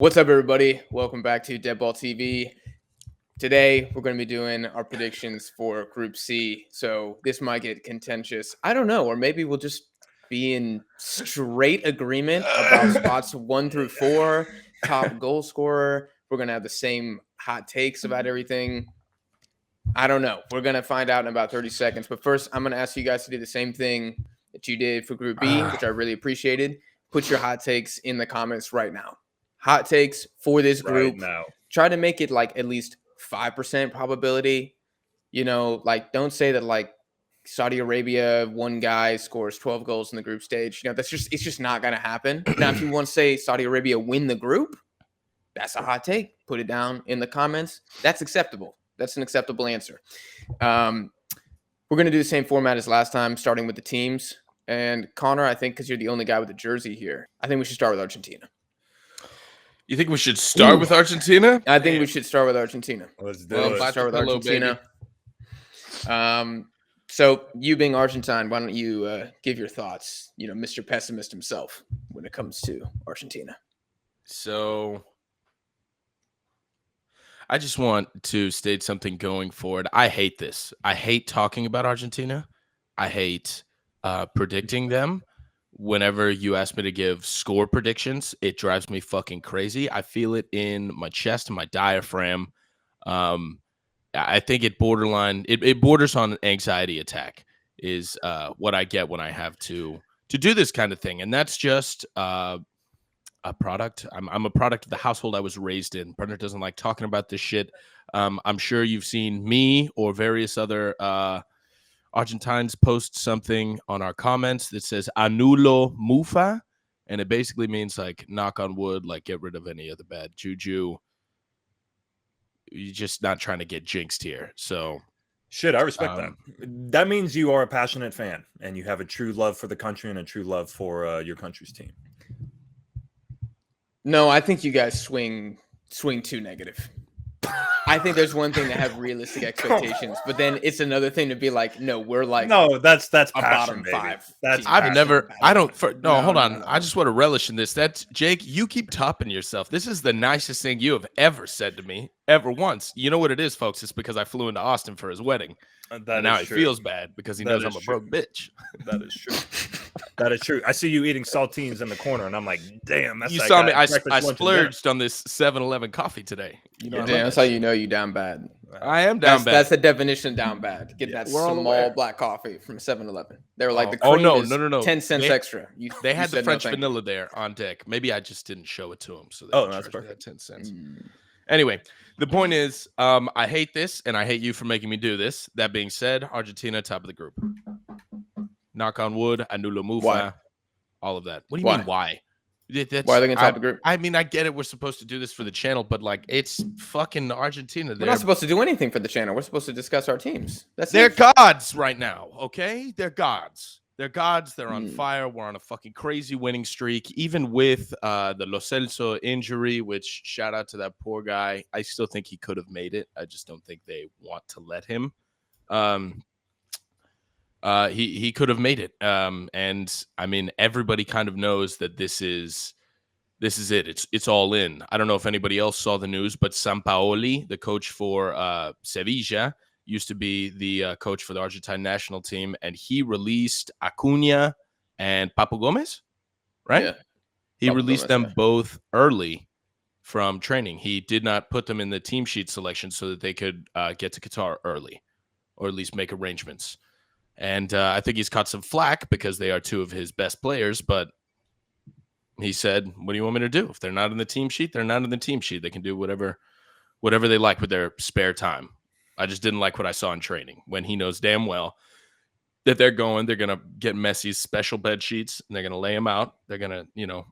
What's up, everybody? Welcome back to Deadball TV. Today, we're going to be doing our predictions for Group C. So this might get contentious. I don't know, or maybe we'll just be in straight agreement about spots 1 through 4, top goal scorer. We're going to have the same hot takes about everything. I don't know. We're going to find out in about 30 seconds. But first, I'm going to ask you guys to do the same thing that you did for Group B, which I really appreciated. Put your hot takes in the comments right now. Hot takes for this group. Right now. Try to make it like at least 5% probability. You know, like don't say that like Saudi Arabia, one guy scores 12 goals in the group stage. You know, it's just not going to happen. Now, if you want to say Saudi Arabia win the group, that's a hot take. Put it down in the comments. That's acceptable. That's an acceptable answer. We're going to do the same format as last time, starting with the teams. And Connor, I think because you're the only guy with a jersey here, I think we should start with Argentina. You think we should start with Argentina? I think we should start with Argentina. Let's do it. Let's start with Argentina. So you being Argentine, why don't you give your thoughts? You know, Mr. Pessimist himself when it comes to Argentina. So I just want to state something going forward. I hate this. I hate talking about Argentina. I hate predicting them. Whenever you ask me to give score predictions, it drives me fucking crazy. I feel it in my chest and my diaphragm. I think it borders on an anxiety attack is what I get when I have to do this kind of thing. And that's just a product. I'm a product of the household I was raised in. Partner doesn't like talking about this shit. I'm sure you've seen me or various other Argentines post something on our comments that says "anulo mufa," and it basically means like knock on wood, like get rid of any of the bad juju. You're just not trying to get jinxed here. So Shit, I respect that. That means you are a passionate fan and you have a true love for the country and a true love for your country's team. No, I think you guys swing too negative. I think there's one thing to have realistic expectations, but then it's another thing to be like, no, we're like that's a passion, bottom baby. 5. That's I've never. I don't. Hold on. No. I just want to relish in this. That's Jake. You keep topping yourself. This is the nicest thing you have ever said to me ever once. You know what it is, folks? It's because I flew into Austin for his wedding. And now he feels bad because he knows I'm a broke bitch. That is true. That is true. I see you eating saltines in the corner, and I'm like, damn. That's You that saw guy me. I breakfast, lunch, and splurged on this 7-Eleven coffee today. You know, Damn, that's how you know you down bad. I am down bad. That's the definition of down bad. Get that We're all small aware. black coffee from 7-Eleven. They were like, the cream is 10 cents extra. They had the French no, vanilla there on deck. Maybe I just didn't show it to them. So that's perfect. 10 cents. Anyway, the point is, I hate this, and I hate you for making me do this. That being said, Argentina, top of the group. Knock on wood, anulo mufa, Why? all of that. What do you mean, why? Why are they going to top the group? I mean, I get it. We're supposed to do this for the channel, but like, it's fucking Argentina. We're not supposed to do anything for the channel. We're supposed to discuss our teams. They're gods right now, okay? They're gods. They're gods. They're on fire. We're on a fucking crazy winning streak. Even with the Lo Celso injury, which shout out to that poor guy. I still think he could have made it. I just don't think they want to let him. He could have made it. And I mean, everybody kind of knows that this is it. It's all in. I don't know if anybody else saw the news, but Sampaoli, the coach for Sevilla, used to be the coach for the Argentine national team, and he released Acuna and Papu Gomez, right? Yeah. He released them both early from training. He did not put them in the team sheet selection so that they could get to Qatar early, or at least make arrangements. And I think he's caught some flack because they are two of his best players, but he said, what do you want me to do? If they're not in the team sheet, they're not in the team sheet. They can do whatever they like with their spare time. I just didn't like what I saw in training when he knows damn well that they're going to get Messi's special bed sheets and they're going to lay them out. They're going to,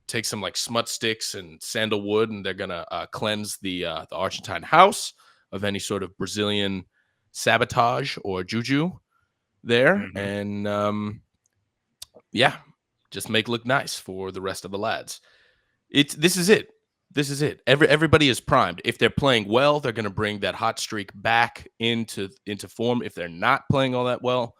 take some like smut sticks and sandalwood and they're going to cleanse the Argentine house of any sort of Brazilian sabotage or juju there. And just make it look nice for the rest of the lads. This is it. This is it. Everybody is primed. If they're playing well, they're going to bring that hot streak back into form. If they're not playing all that well,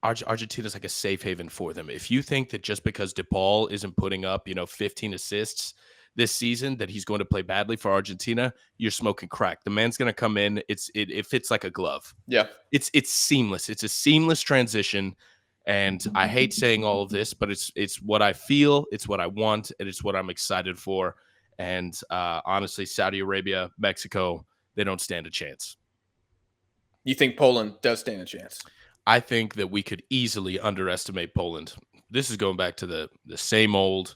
Argentina's like a safe haven for them. If you think that just because DePaul isn't putting up, 15 assists, this season that he's going to play badly for Argentina, you're smoking crack. The man's going to come in. It fits like a glove. Yeah. It's seamless. It's a seamless transition. And I hate saying all of this, but it's what I feel, it's what I want, and it's what I'm excited for. And honestly, Saudi Arabia, Mexico, they don't stand a chance. You think Poland does stand a chance? I think that we could easily underestimate Poland. This is going back to the same old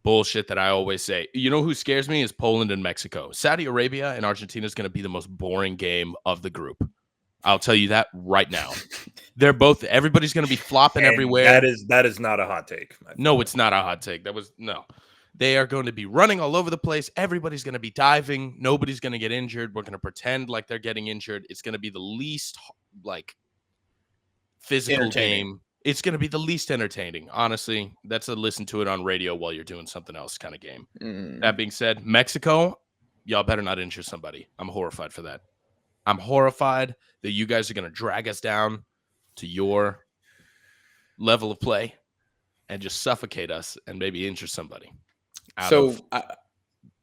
bullshit that I always say. You know who scares me is Poland and Mexico. Saudi Arabia and Argentina is going to be the most boring game of the group. I'll tell you that right now. They're both. Everybody's going to be flopping And everywhere. That is not a hot take. No, it's not a hot take. They are going to be running all over the place. Everybody's going to be diving. Nobody's going to get injured. We're going to pretend like they're getting injured. It's going to be the least physical game. It's going to be the least entertaining. Honestly, that's a listen to it on radio while you're doing something else kind of game. That being said, Mexico, y'all better not injure somebody. I'm horrified for that. I'm horrified that you guys are going to drag us down to your level of play and just suffocate us and maybe injure somebody. We're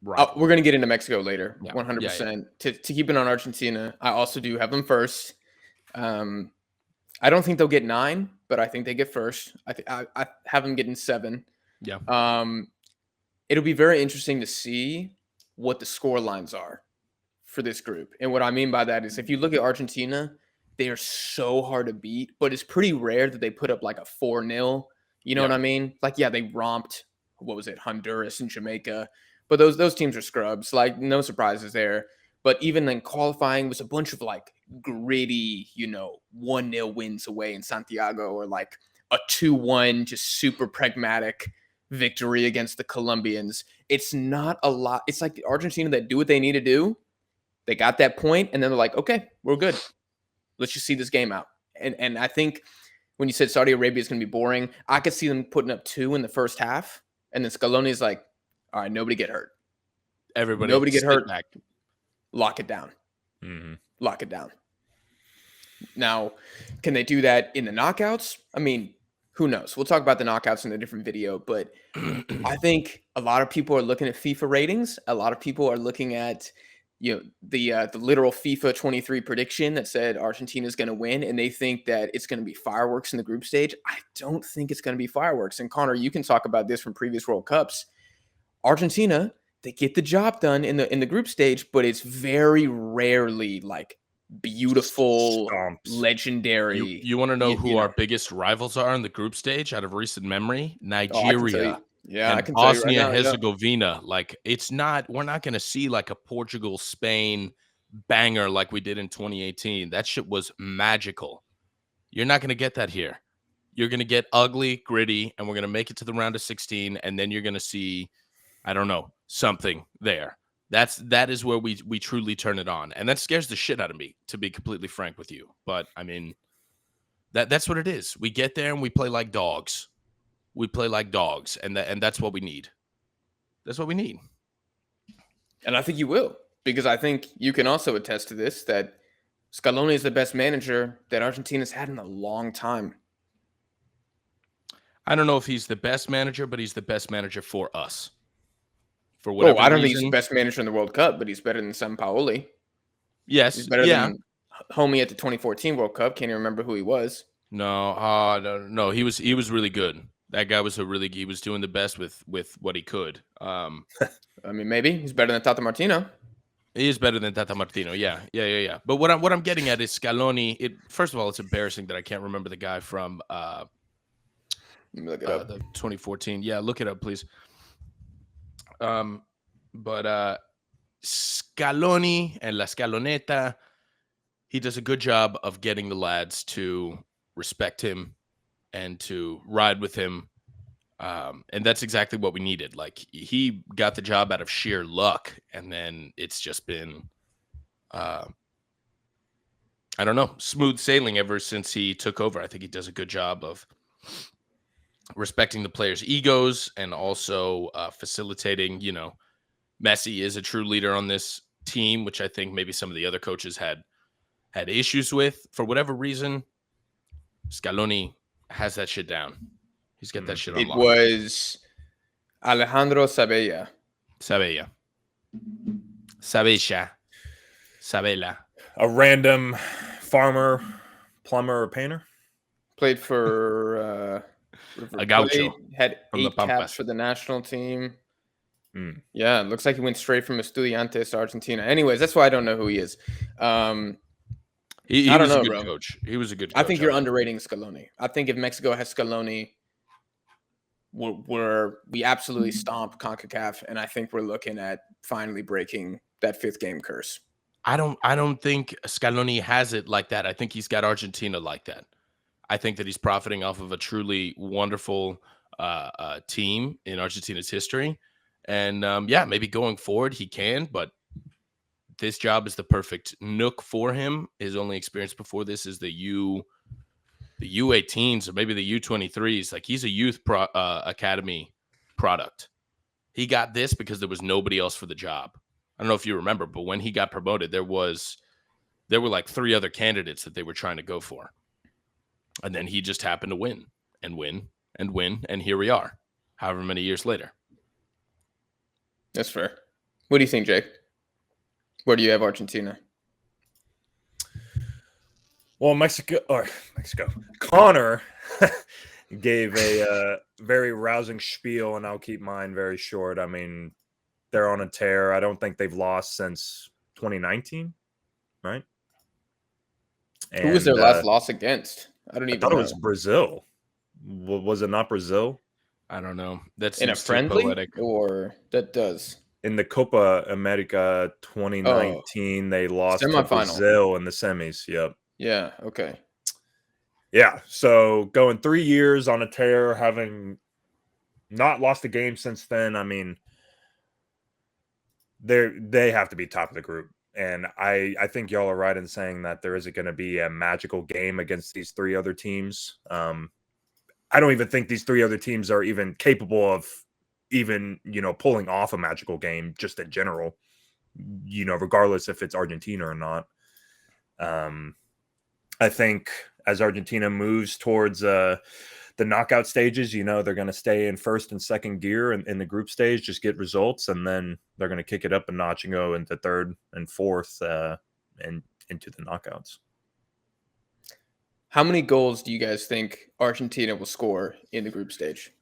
going to get into Mexico later, 100%. Yeah. To keep it on Argentina, I also do have them first. I don't think they'll get 9, but I think they get first. I have them getting 7. Yeah. It'll be very interesting to see what the score lines are for this group. And what I mean by that is if you look at Argentina, they are so hard to beat, but it's pretty rare that they put up like a 4-0. You know what I mean? Like, yeah, they romped, Honduras and Jamaica. But those teams are scrubs. Like, no surprises there. But even then, qualifying was a bunch of like gritty, 1-0 wins away in Santiago, or like a 2-1, just super pragmatic victory against the Colombians. It's not a lot. It's like the Argentina that do what they need to do. They got that point, and then they're like, okay, we're good. Let's just see this game out. And I think when you said Saudi Arabia is going to be boring, I could see them putting up 2 in the first half, and then Scaloni is like, all right, nobody get hurt. Nobody get hurt. Back. Lock it down. Mm-hmm. Lock it down. Now, can they do that in the knockouts? I mean, who knows? We'll talk about the knockouts in a different video, but I think a lot of people are looking at FIFA ratings. A lot of people are looking at the literal FIFA 23 prediction that said Argentina is going to win, and they think that it's going to be fireworks in the group stage. I don't think it's going to be fireworks. And Connor, you can talk about this from previous World Cups. Argentina, they get the job done in the group stage, but it's very rarely like beautiful, Stomps. legendary. You want to know who our biggest rivals are in the group stage out of recent memory? Nigeria. I can Bosnia tell you right now, Herzegovina. Like, we're not going to see like a Portugal Spain banger like we did in 2018. That shit was magical. You're not going to get that here. You're going to get ugly, gritty, and we're going to make it to the round of 16, and then you're going to see, I don't know, something there. That is where we truly turn it on, and that scares the shit out of me, to be completely frank with you. But I mean, that's what it is. We get there and we play like dogs. We play like dogs, and that's what we need. That's what we need. And I think you will, because I think you can also attest to this, that Scaloni is the best manager that Argentina's had in a long time. I don't know if he's the best manager, but he's the best manager for us. For whatever I don't reason. think he's the best manager in the World Cup, but he's better than Sampaoli. Yes. He's better than homie at the 2014 World Cup. Can't even remember who he was. No. He was really good. That guy was he was doing the best with what he could. I mean, maybe he's better than Tata Martino. He is better than Tata Martino. Yeah. But what I'm getting at is Scaloni. First of all, it's embarrassing that I can't remember the guy from Let me look it up. the 2014. Yeah, look it up, please. But Scaloni and La Scaloneta, he does a good job of getting the lads to respect him and to ride with him. And that's exactly what we needed. Like, he got the job out of sheer luck, and then it's just been, I don't know, smooth sailing ever since he took over. I think he does a good job of respecting the players' egos and also facilitating, Messi is a true leader on this team, which I think maybe some of the other coaches had issues with for whatever reason. Scaloni has that shit down. He's got that shit on It lock. was Alejandro Sabella Sabella. Sabella. Sabella. A random farmer, plumber, or painter. Played for River A gaucho Plate, had from the 8 caps Pampas. for the national team. Mm. Yeah, it looks like he went straight from Estudiantes to Argentina. Anyways, that's why I don't know who he is. He I don't was a know, good bro. coach. He was a good coach. I think you're underrating Scaloni. I think if Mexico has Scaloni, we absolutely stomp CONCACAF, and I think we're looking at finally breaking that 5th game curse. I don't think Scaloni has it like that. I think he's got Argentina like that. I think that he's profiting off of a truly wonderful team in Argentina's history. And yeah, maybe going forward he can, but this job is the perfect nook for him. His only experience before this is the U18s or maybe the U23s. Like he's a youth academy product. He got this because there was nobody else for the job. I don't know if you remember, but when he got promoted, there were like 3 other candidates that they were trying to go for. And then he just happened to win and win and win. And here we are, however many years later. That's fair. What do you think, Jake? Where do you have Argentina? Well, Mexico. Connor gave a very rousing spiel, and I'll keep mine very short. I mean, they're on a tear. I don't think they've lost since 2019, right? Who was their last loss against? I don't I even thought know. it was Brazil. Was it not Brazil? I don't know. That's In a friendly, or that does In the Copa America 2019, they lost to semifinal. Brazil in the semis. Yep. Yeah. Okay. Yeah. So going 3 years on a tear, having not lost a game since then. I mean, they have to be top of the group. And I think y'all are right in saying that there isn't going to be a magical game against these 3 other teams. I don't even think these 3 other teams are even capable of even, pulling off a magical game just in general, regardless if it's Argentina or not. I think as Argentina moves towards the knockout stages, they're going to stay in first and second gear in the group stage, just get results, and then they're going to kick it up a notch and go into third and fourth and into the knockouts. How many goals do you guys think Argentina will score in the group stage?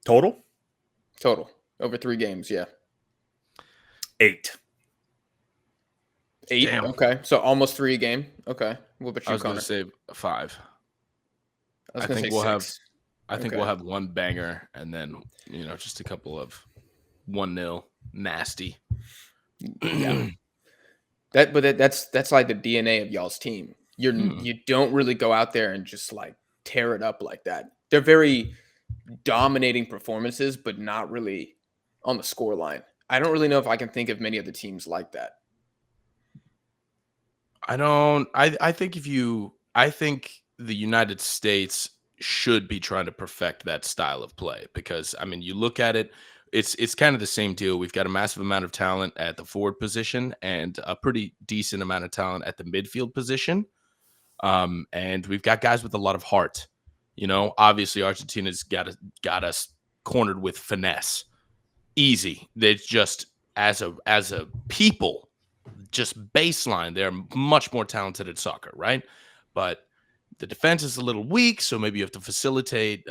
Total Over 3 games, yeah. 8. 8? Damn. Okay. So almost 3 a game. Okay. What about you, I was going Connor? to say 5. I was I going to think say we'll 6. we'll have one banger and then, just a couple of 1-0 nasty. Yeah. That's like the DNA of y'all's team. You don't really go out there and just like tear it up like that. They're very dominating performances, but not really on the score line. I don't really know if I can think of many other teams like that. I think the United States should be trying to perfect that style of play because I mean, you look at it, it's kind of the same deal. We've got a massive amount of talent at the forward position and a pretty decent amount of talent at the midfield position. And we've got guys with a lot of heart. Obviously Argentina's got us cornered with finesse. Easy. They just as a people, just baseline, they're much more talented at soccer, right? But the defense is a little weak, so maybe you have to facilitate,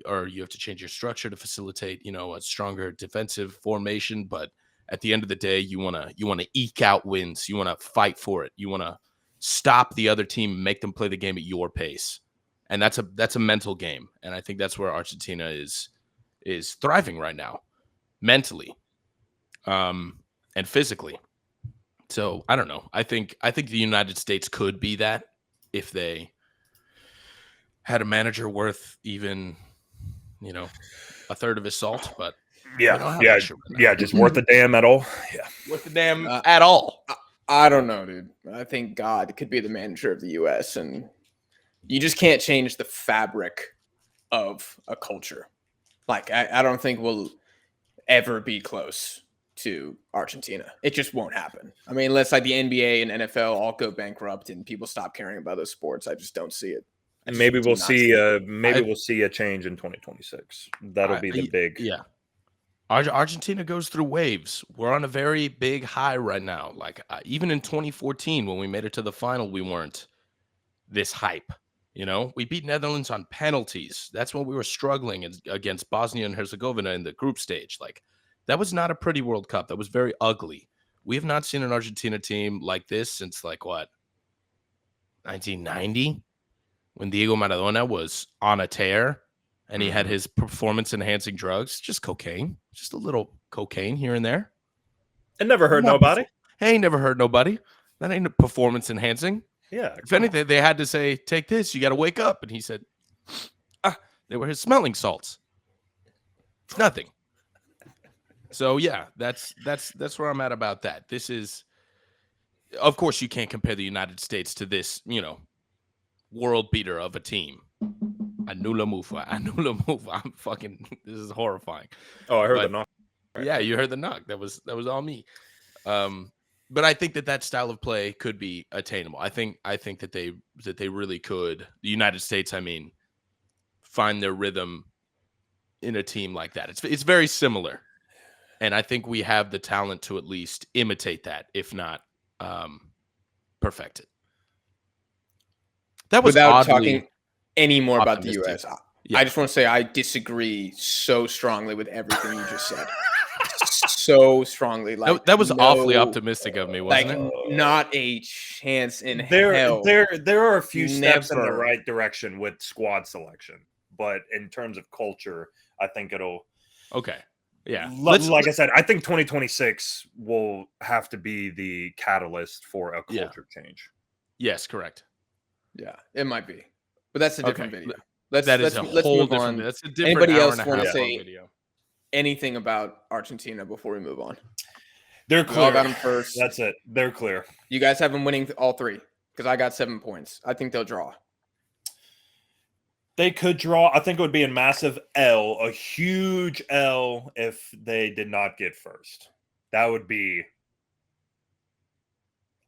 or you have to change your structure to facilitate, a stronger defensive formation. But at the end of the day, you wanna eke out wins. You wanna fight for it. You wanna stop the other team, make them play the game at your pace, and that's a mental game. And I think that's where Argentina is thriving right now, mentally, and physically. So I don't know. I think the United States could be that if they had a manager worth even, a third of his salt. But just worth a damn at all. Yeah, worth the damn at all. I don't know, dude. I think God could be the manager of the U.S. and you just can't change the fabric of a culture. Like I don't think we'll ever be close to Argentina. It just won't happen. I mean, unless like the NBA and NFL all go bankrupt and people stop caring about those sports, I just don't see it. just Maybe do we'll not see. see Maybe I- we'll see a change in 2026. That'll be the big. Yeah. Argentina goes through waves. We're on a very big high right now. Like even in 2014, when we made it to the final, we weren't this hype. You know, we beat Netherlands on penalties. That's when we were struggling against Bosnia and Herzegovina in the group stage. Like that was not a pretty World Cup. That was very ugly. We have not seen an Argentina team like this since like what 1990, when Diego Maradona was on a tear and he had Mhm. his performance enhancing drugs, just cocaine, just a little cocaine here and there. It never hurt Not nobody. Hey, ain't never hurt nobody. That ain't performance enhancing. Yeah. If come on. anything, they had to say, take this, you got to wake up. And he said, they were his smelling salts. It's nothing. So yeah, that's where I'm at about that. This is, of course, you can't compare the United States to this, world beater of a team. Anula Mufa. I'm fucking, this is horrifying. Oh, I heard But- the knock. Yeah, you heard the knock. That was all me. But I think that style of play could be attainable. I think that they really could. The United States, I mean, find their rhythm in a team like that. It's very similar, and I think we have the talent to at least imitate that, if not perfect it. That was without oddly talking any more about the optimistic. U.S. Yeah. I just want to say I disagree so strongly with everything you just said. So strongly, like that was awfully no- optimistic of me, wasn't Like it? not a chance in There hell. are a few steps in the Never. right direction with squad selection, but in terms of culture, I think it'll. Okay. Yeah. Like I said, I think 2026 will have to be the catalyst for a Yeah. culture change. Yes, correct. Yeah, it might be, but that's a different Okay. video. Let's Let's whole move different. on. That's a different Anybody hour else and a wanna half say- long video. Anything about Argentina before we move on? They're We clear. all got them first. That's it. They're clear. You guys have them winning all three because I got 7 points. I think they'll draw. They could draw. I think it would be a massive L, a huge L, if they did not get first. That would be.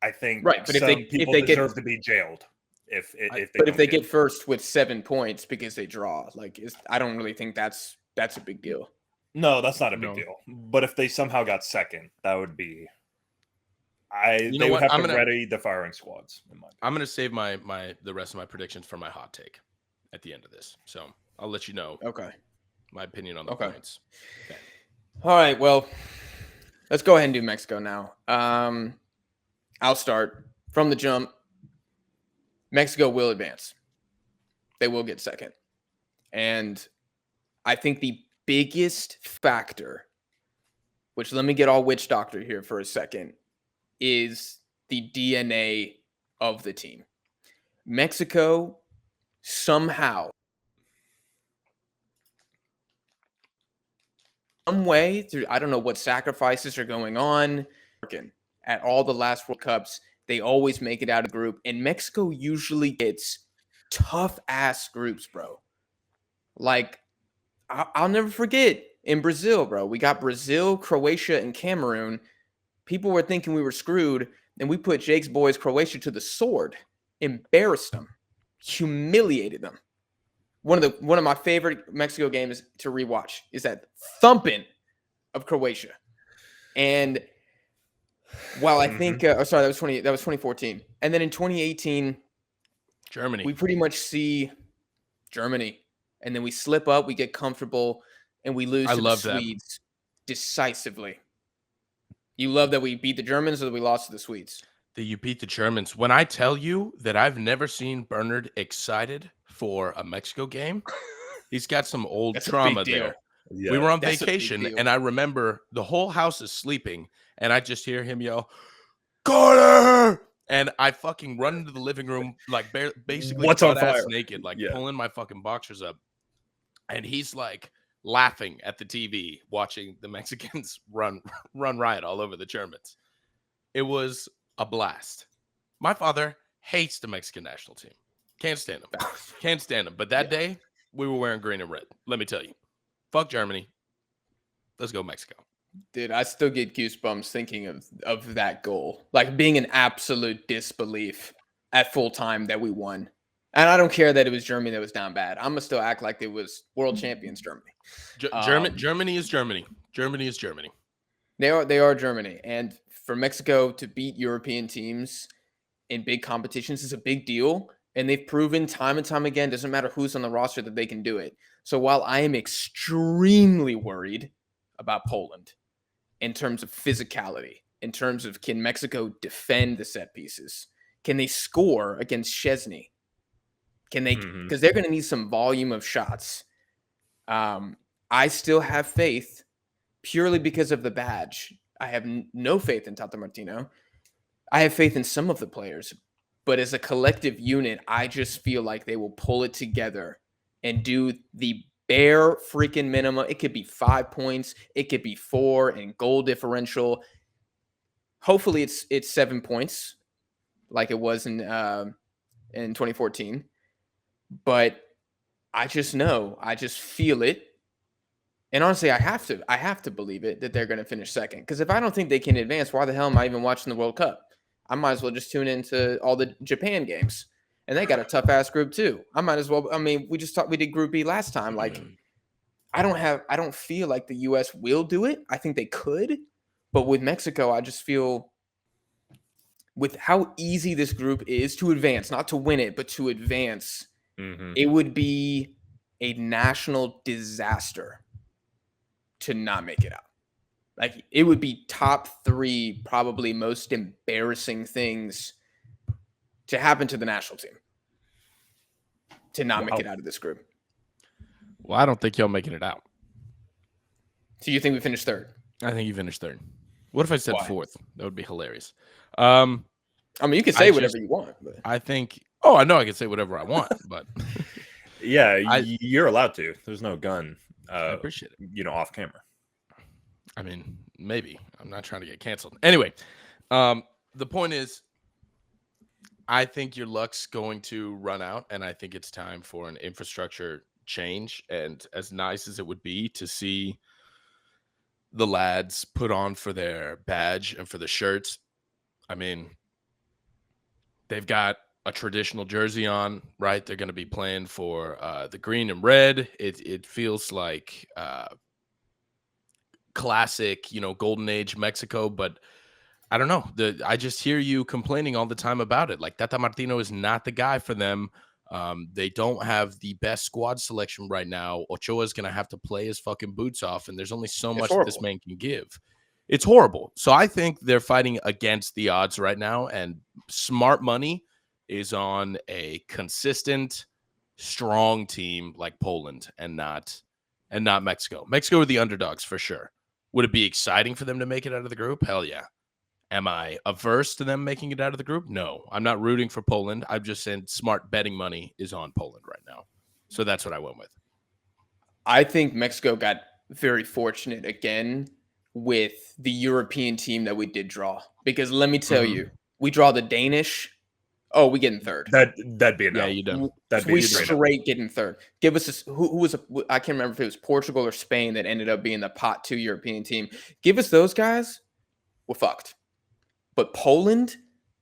I think Right, but if some they- if people they get- deserve to be jailed. If they But if don't they get first with 7 points because they draw, I don't really think that's a big deal. No, that's not a big No. deal. But if they somehow got second, that would be. You know They would what? have I'm to gonna- ready the firing squads. In my I'm gonna save the rest of my predictions for my hot take at the end of this. So I'll let you know Okay. my opinion on the Okay. points. All right. Well, let's go ahead and do Mexico now. I'll start from the jump. Mexico will advance. They will get second. And I think the biggest factor, which let me get all witch doctor here for a second, is the DNA of the team. Mexico somehow, some way through, I don't know what sacrifices are going on at all the last World Cups, they always make it out of the group, and Mexico usually gets tough ass groups, bro. Like I'll never forget in Brazil, bro. We got Brazil, Croatia, and Cameroon. People were thinking we were screwed, and we put Jake's boys, Croatia, to the sword, embarrassed them, humiliated them. One of my favorite Mexico games to rewatch is that thumping of Croatia. And while I think, that was 2014, and then in 2018, Germany. we pretty much see Germany, and then we slip up, we get comfortable, and we lose I to the love that. Swedes decisively. You love that we beat the Germans or that we lost to the Swedes? That you beat the Germans. When I tell you that I've never seen Bernard excited for a Mexico game, he's got some old That's a trauma big deal. there. Yeah. We were on That's a big vacation, deal. and I remember the whole house is sleeping, and I just hear him yell, "Carter!" And I fucking run into the living room, like basically What's on butt-ass fire? naked, like Yeah. pulling my fucking boxers up. And he's like laughing at the TV, watching the Mexicans run riot all over the Germans. It was a blast. My father hates the Mexican national team. Can't stand them. Can't stand them. But that Yeah. day, we were wearing green and red. Let me tell you. Fuck Germany. Let's go Mexico. Dude, I still get goosebumps thinking of that goal. Like being in absolute disbelief at full time that we won. And I don't care that it was Germany that was down bad. I'm gonna still act like it was world champions Germany. Germany is Germany. Germany is Germany. They are Germany, and for Mexico to beat European teams in big competitions is a big deal. And they've proven time and time again, doesn't matter who's on the roster, that they can do it. So while I am extremely worried about Poland in terms of physicality, in terms of can Mexico defend the set pieces, can they score against Szczesny? Can they? Because they're going to need some volume of shots. I still have faith purely because of the badge. I have no faith in Tata Martino. I have faith in some of the players, but as a collective unit, I just feel like they will pull it together and do the bare freaking minimum. It could be 5 points, it could be 4 and goal differential. Hopefully, it's 7 points, like it was in 2014. But I just know, I just feel it. And honestly, I have to believe it that they're going to finish second. Because if I don't think they can advance, why the hell am I even watching the World Cup? I might as well just tune into all the Japan games. And they got a tough ass group too. I might as well. I mean, we did Group B last time. Like, I don't feel like the US will do it. I think they could. But with Mexico, I just feel with how easy this group is to advance, not to win it, but to advance, it would be a national disaster to not make it out. Like, it would be top 3 probably most embarrassing things to happen to the national team to not make it out of this group. Well, I don't think y'all making it out. So you think we finished 3rd? I think you finished 3rd. What if I said 4th? That would be hilarious. I mean, you can say whatever you want. But. I think. Oh, I know I can say whatever I want, but yeah, you're allowed to. There's no gun. I appreciate it. Off camera. I mean, maybe. I'm not trying to get canceled. Anyway, the point is, I think your luck's going to run out, and I think it's time for an infrastructure change. And as nice as it would be to see the lads put on for their badge and for the shirts, I mean, they've got a traditional jersey on, right? They're going to be playing for the green and red. It feels like classic, golden age Mexico, but I don't know. I just hear you complaining all the time about it. Like, Tata Martino is not the guy for them. They don't have the best squad selection right now. Ochoa is going to have to play his fucking boots off, and there's only so much that this man can give. It's horrible. So I think they're fighting against the odds right now, and smart money is on a consistent, strong team like Poland and not Mexico. Mexico are the underdogs for sure. Would it be exciting for them to make it out of the group? Hell yeah. Am I averse to them making it out of the group? No, I'm not rooting for Poland. I'm just saying smart betting money is on Poland right now. So that's what I went with. I think Mexico got very fortunate again with the European team that we did draw. Because let me tell you, we draw the Danish. Oh, we get in 3rd. That'd be enough. Yeah, you do. We straight get in 3rd. Give us who was I can't remember if it was Portugal or Spain that ended up being the pot 2 European team. Give us those guys, we're fucked. But Poland,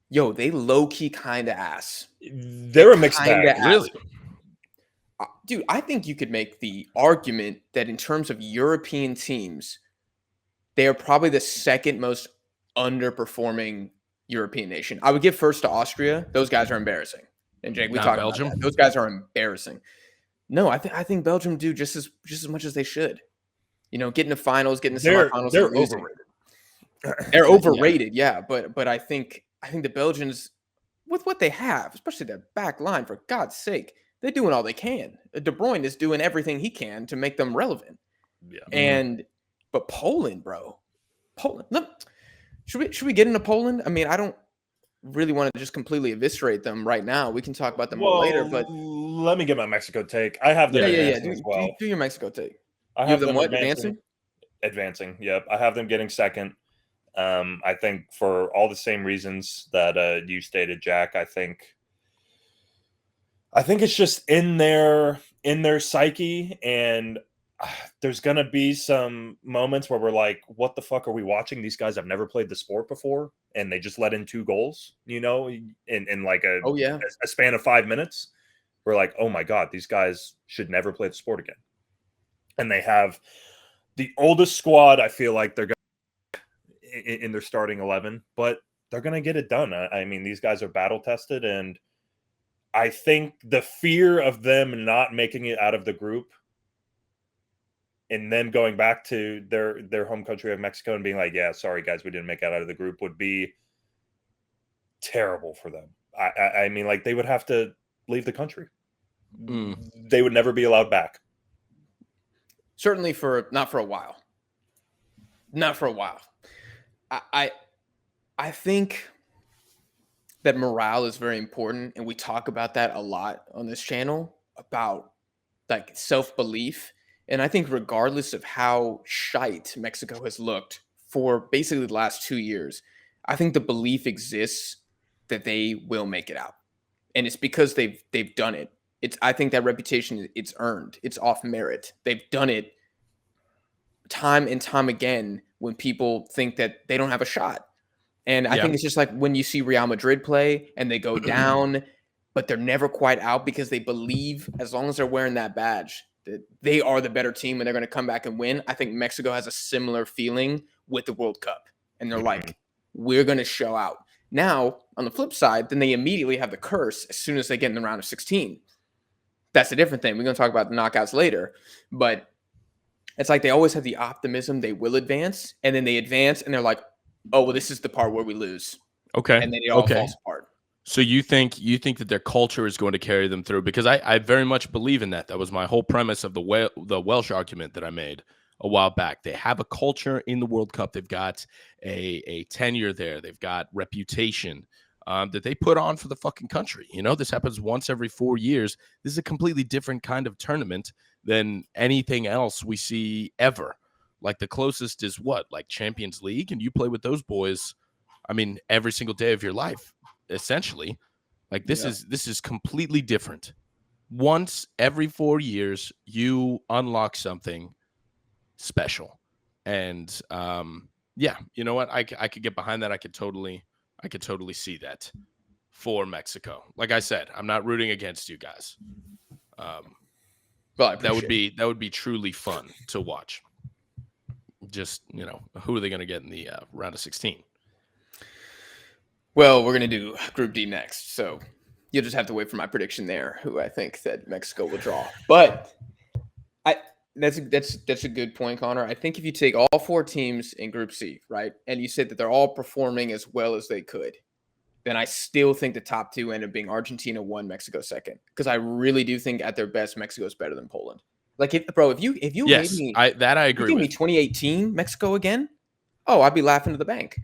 yo, they low key kind of ass. They're a mixed bag, really. Dude, I think you could make the argument that in terms of European teams, they are probably the 2nd most underperforming European nation. I would give first to Austria. Those guys are embarrassing. And Jake, we talked Belgium. About that. Those guys are embarrassing. No, I think Belgium do just as much as they should. Getting to finals, getting to semifinals. They're overrated. They're overrated, yeah. But I think the Belgians, with what they have, especially their back line, for God's sake, they're doing all they can. De Bruyne is doing everything he can to make them relevant. Yeah. But Poland, bro. Poland. Look, should we get into Poland? I mean, I don't really want to just completely eviscerate them right now. We can talk about them more later. But let me get my Mexico take. I have them advancing as well. Do your Mexico take. I have them what? Advancing. Yep. I have them getting 2nd. I think for all the same reasons that you stated, Jack. I think it's just in their psyche, and there's gonna be some moments where we're like, "What the fuck are we watching? These guys have never played the sport before, and they just let in 2 goals, in like a span of 5 minutes." we're like, oh my God, these guys should never play the sport again. And they have the oldest squad, I feel like they're going to in their starting 11, but they're going to get it done. I mean, these guys are battle tested, and I think the fear of them not making it out of the group and then going back to their home country of Mexico and being like, yeah, sorry guys, we didn't make it out of the group, would be terrible for them. I mean, like, they would have to leave the country. They would never be allowed back. Certainly not for a while. Not for a while. I think that morale is very important, and we talk about that a lot on this channel, about like self-belief. And I think regardless of how shite Mexico has looked for basically the last 2 years, I think the belief exists that they will make it out. And it's because they've done it. I think that reputation, it's earned. It's off merit. They've done it time and time again when people think that they don't have a shot. And I think it's just like when you see Real Madrid play and they go down, but they're never quite out because they believe, as long as they're wearing that badge, that they are the better team and they're going to come back and win. I think Mexico has a similar feeling with the World Cup. And they're like, we're going to show out. Now, on the flip side, then they immediately have the curse as soon as they get in the round of 16. That's a different thing. We're going to talk about the knockouts later. But it's like they always have the optimism they will advance. And then they advance and they're like, oh, well, this is the part where we lose. Okay. And then it all falls apart. So you think that their culture is going to carry them through? Because I very much believe in that. That was my whole premise of the Welsh argument that I made a while back. They have a culture in the World Cup. They've got a tenure there. They've got reputation that they put on for the fucking country. You know, this happens once every 4 years. This is a completely different kind of tournament than anything else we see ever. Like the closest is what? Like Champions League? And you play with those boys, I mean, every single day of your life, essentially. Like this is completely different. Once every 4 years, you unlock something special. And you know what? I could get behind that. I could totally see that for Mexico. Like I said, I'm not rooting against you guys. Well, that would be truly fun to watch. Just, you know, who are they going to get in the round of 16? Well, we're going to do Group D next, so you'll just have to wait for my prediction there, who I think that Mexico will draw. But that's a good point, Connor. I think if you take all 4 teams in Group C, right, and you said that they're all performing as well as they could, then I still think the top 2 end up being Argentina 1, Mexico 2, because I really do think at their best, Mexico is better than Poland. Like, if you yes, made me, I agree with. Me 2018 Mexico again, oh, I'd be laughing to the bank.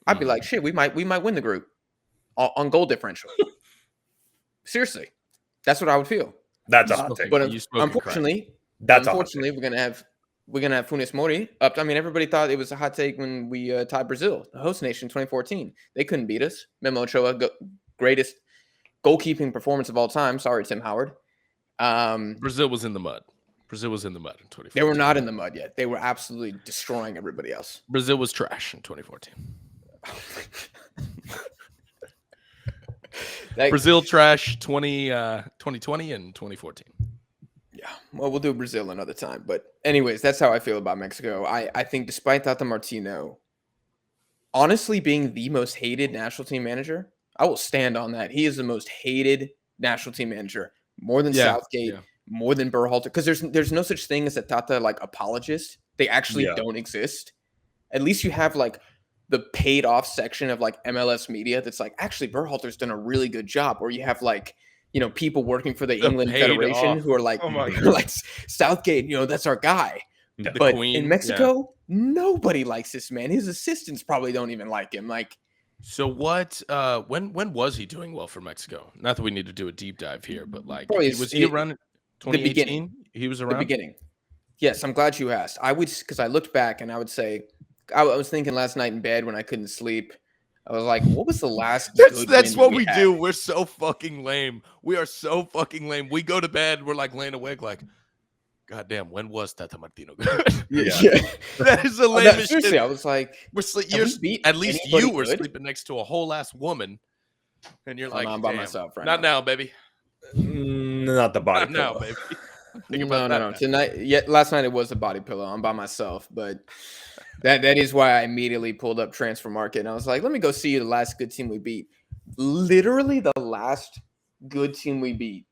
I'd be like, shit, we might win the group on goal differential. Seriously, that's what I would feel. That's a hot take. But unfortunately, we're gonna have Funes Mori up. I mean, everybody thought it was a hot take when we tied Brazil, the host nation, 2014. They couldn't beat us. Memo Ochoa, greatest goalkeeping performance of all time. Sorry, Tim Howard. Brazil was in the mud. Brazil was in the mud in 2014. They were not in the mud yet. They were absolutely destroying everybody else. Brazil was trash in 2014. Brazil trash 2020 and 2014. Yeah, well, we'll do Brazil another time. But anyways, that's how I feel about Mexico. I think despite Tata Martino honestly being the most hated national team manager, I will stand on that. He is the most hated national team manager, more than Southgate, more than Berhalter, because there's no such thing as a Tata like apologist. They actually don't exist. At least you have like the paid off section of like MLS media that's like, actually Berhalter's done a really good job. Or you have like, you know, people working for the England Federation who are like, like Southgate, you know, that's our guy. Yeah. But in Mexico, nobody likes this man. His assistants probably don't even like him. Like, so what? When was he doing well for Mexico? Not that we need to do a deep dive here, but like, was he around 2018? He was around the beginning. Yes, I'm glad you asked. I would, because I looked back and I would say, I was thinking last night in bed when I couldn't sleep. I was like, what was the last? That's what we do. We're so fucking lame. We are so fucking lame. We go to bed. We're like laying awake, like, God damn, when was Tata Martino good? That is the lamest shit. Seriously, I was like, at least you were sleeping next to a whole ass woman, and you're like, I'm by myself right not now. now, baby. Not the body Not now, pillow. baby. Think about No. that. Tonight, last night it was a body pillow. I'm by myself, but that is why I immediately pulled up Transfer Market and I was like, let me go see the last good team we beat. Literally, the last good team we beat,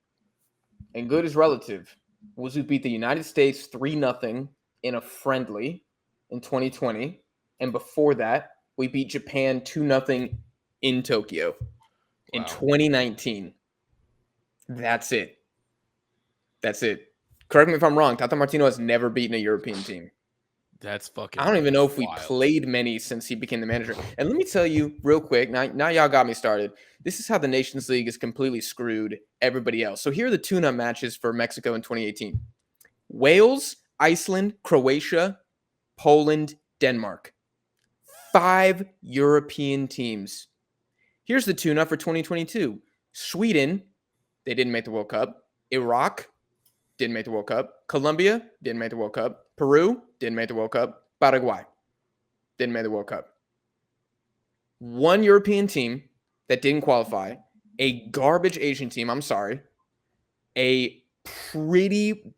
and good is relative, was we beat the United States 3-0 in a friendly in 2020, and before that, we beat Japan 2-0 in Tokyo in Wow. 2019. That's it. Correct me if I'm wrong. Tata Martino has never beaten a European team. That's fucking I don't even know if we wild. played many since he became the manager. And let me tell you real quick, now y'all got me started. This is how the Nations League is completely screwed everybody else. So here are the tune-up matches for Mexico in 2018. Wales, Iceland, Croatia, Poland, Denmark. 5 European teams. Here's the tune-up for 2022. Sweden, they didn't make the World Cup. Iraq, didn't make the World Cup. Colombia, didn't make the World Cup. Peru, didn't make the World Cup. Paraguay, didn't make the World Cup. 1 European team that didn't qualify. A garbage Asian team, I'm sorry. A pretty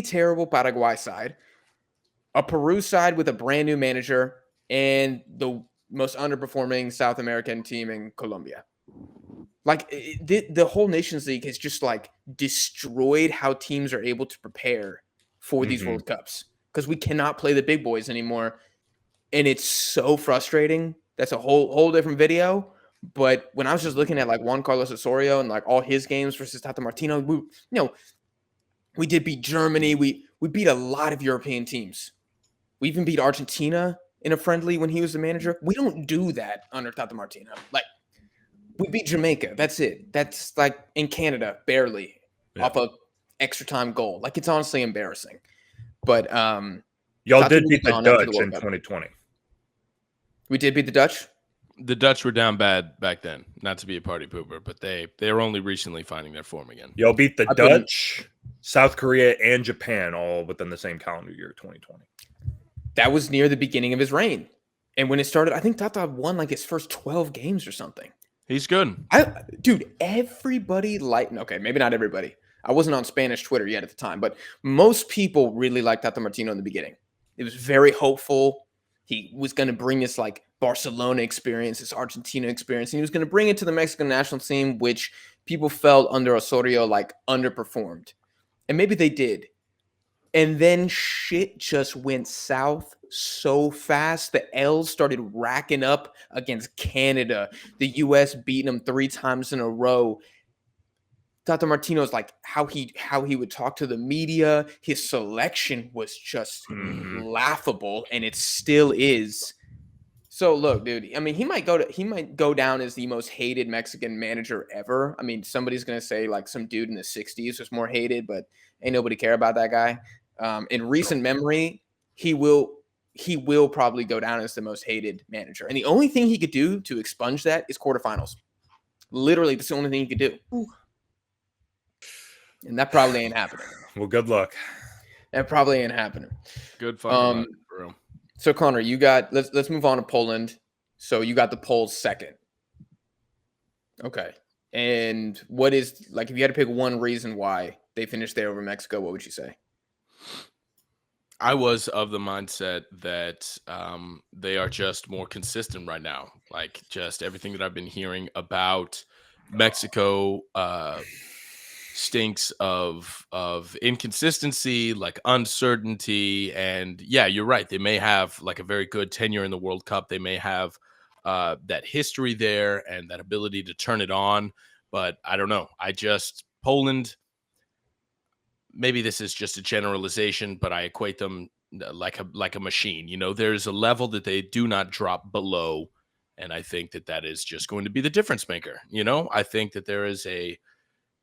terrible Paraguay side. A Peru side with a brand new manager. And the most underperforming South American team in Colombia. Like the whole Nations League has just like destroyed how teams are able to prepare for these World Cups because we cannot play the big boys anymore, and it's so frustrating. That's a whole different video. But when I was just looking at like Juan Carlos Osorio and like all his games versus Tata Martino, we did beat Germany. We beat a lot of European teams. We even beat Argentina in a friendly when he was the manager. We don't do that under Tata Martino. Like. We beat Jamaica. That's it. That's like in Canada, barely off a extra time goal. Like it's honestly embarrassing. But y'all did beat the Dutch in 2020. We did beat the Dutch. The Dutch were down bad back then. Not to be a party pooper, but they're only recently finding their form again. Y'all beat the Dutch, South Korea, and Japan all within the same calendar year, 2020. That was near the beginning of his reign, and when it started, I think Tata won like his first 12 games or something. He's good. Dude, everybody okay, maybe not everybody. I wasn't on Spanish Twitter yet at the time, but most people really liked Tata Martino in the beginning. It was very hopeful. He was going to bring this like Barcelona experience, this Argentina experience, and he was going to bring it to the Mexican national team, which people felt under Osorio like underperformed. And maybe they did. And then shit just went south so fast. The L's started racking up against Canada. The U.S. beating them 3 times in a row. Tata Martino's like how he would talk to the media. His selection was just laughable, and it still is. So look, dude. I mean, he might go down as the most hated Mexican manager ever. I mean, somebody's gonna say like some dude in the '60s was more hated, but ain't nobody care about that guy. In recent memory, he will probably go down as the most hated manager. And the only thing he could do to expunge that is quarterfinals. Literally, that's the only thing he could do. Ooh. And that probably ain't happening. Well, good luck. That probably ain't happening. Good fucking luck, bro. So Connor, you got let's move on to Poland. So you got the Poles second. Okay. And what is like if you had to pick one reason why they finished there over Mexico, what would you say? I was of the mindset that they are just more consistent right now. Like just everything that I've been hearing about Mexico stinks of inconsistency, like uncertainty. And yeah, you're right. They may have like a very good tenure in the World Cup. They may have that history there and that ability to turn it on. But I don't know. Poland, maybe this is just a generalization, but I equate them like a machine. You know, there's a level that they do not drop below. And I think that is just going to be the difference maker. You know, I think that there is a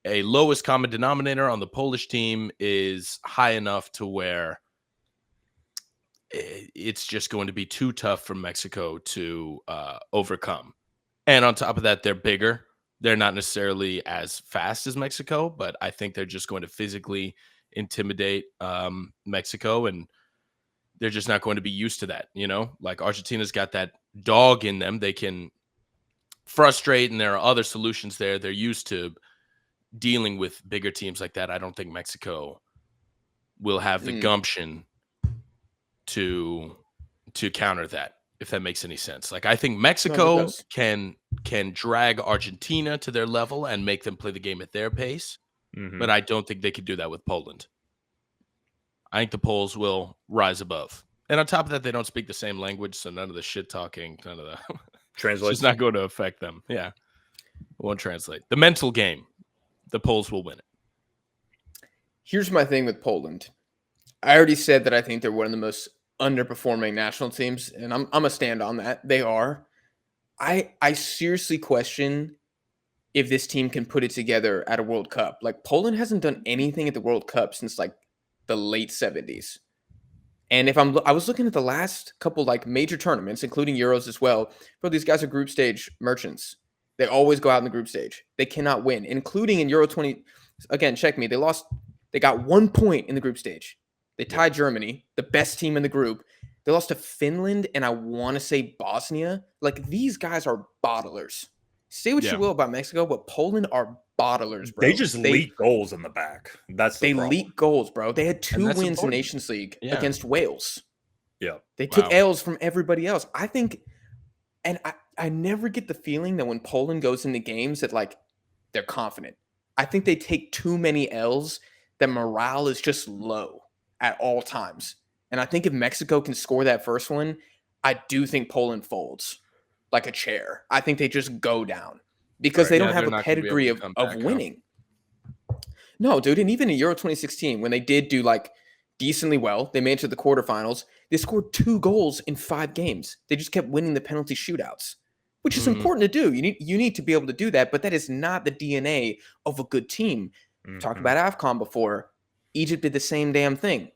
lowest common denominator on the Polish team is high enough to where it's just going to be too tough for Mexico to overcome. And on top of that, they're bigger. They're not necessarily as fast as Mexico, but I think they're just going to physically intimidate Mexico, and they're just not going to be used to that. You know, like Argentina's got that dog in them. They can frustrate, and there are other solutions there. They're used to dealing with bigger teams like that, I don't think Mexico will have the gumption to counter that, if that makes any sense. Like, I think No, it Mexico does. can drag Argentina to their level and make them play the game at their pace, Mhm. but I don't think they could do that with Poland. I think the Poles will rise above. And on top of that, they don't speak the same language, so none of the shit talking, none of the it's Translates. just not going to affect them. Yeah. It won't translate. The mental game, the Poles will win it. Here's my thing with Poland. I already said that I think they're one of the most underperforming national teams, and I'm a stand on that. They are. I seriously question if this team can put it together at a World Cup. Like, Poland hasn't done anything at the World Cup since like the late 70s. And I was looking at the last couple like major tournaments, including Euros as well. Bro, these guys are group stage merchants. They always go out in the group stage. They cannot win, including in Euro 20. Again, check me. They got 1 point in the group stage. They tied Germany, the best team in the group. They lost to Finland and I want to say Bosnia. Like, these guys are bottlers. Say what you will about Mexico, but Poland are bottlers, bro. They just leak goals in the back. That's the problem. Leak goals, bro. They had 2 wins important. in Nations League against Wales. Yeah. They took L's from everybody else. I think, and I never get the feeling that when Poland goes into games that, like, they're confident. I think they take too many L's that morale is just low at all times. And I think if Mexico can score that first one, I do think Poland folds like a chair. I think they just go down because they don't have a pedigree of winning. No, dude. And even in Euro 2016, when they did do like decently well, they made it to the quarterfinals. They scored 2 goals in 5 games. They just kept winning the penalty shootouts, which is important to do. You need to be able to do that, but that is not the DNA of a good team. Talked about AFCON before. Egypt did the same damn thing.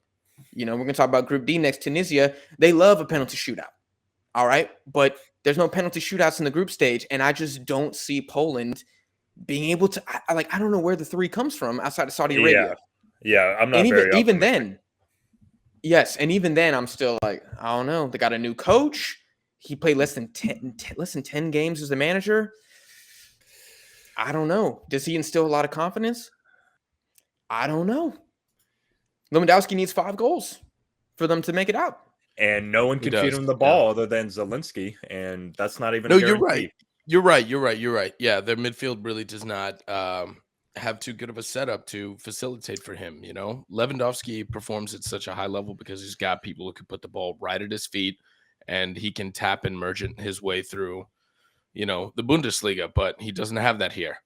You know, we're going to talk about Group D next, Tunisia. They love a penalty shootout. All right. But there's no penalty shootouts in the group stage. And I just don't see Poland being able to, I don't know where the 3 comes from outside of Saudi Arabia. Yeah. I'm not and very even then, yes. And even then I'm still like, I don't know. They got a new coach. He played less than 10 games as a manager. I don't know. Does he instill a lot of confidence? I don't know. Lewandowski needs 5 goals for them to make it out. And no one can feed him the ball other than Zelensky, and that's not even No, a guarantee. You're right. Yeah, their midfield really does not have too good of a setup to facilitate for him, you know? Lewandowski performs at such a high level because he's got people who can put the ball right at his feet, and he can tap and merchant his way through, you know, the Bundesliga, but he doesn't have that here.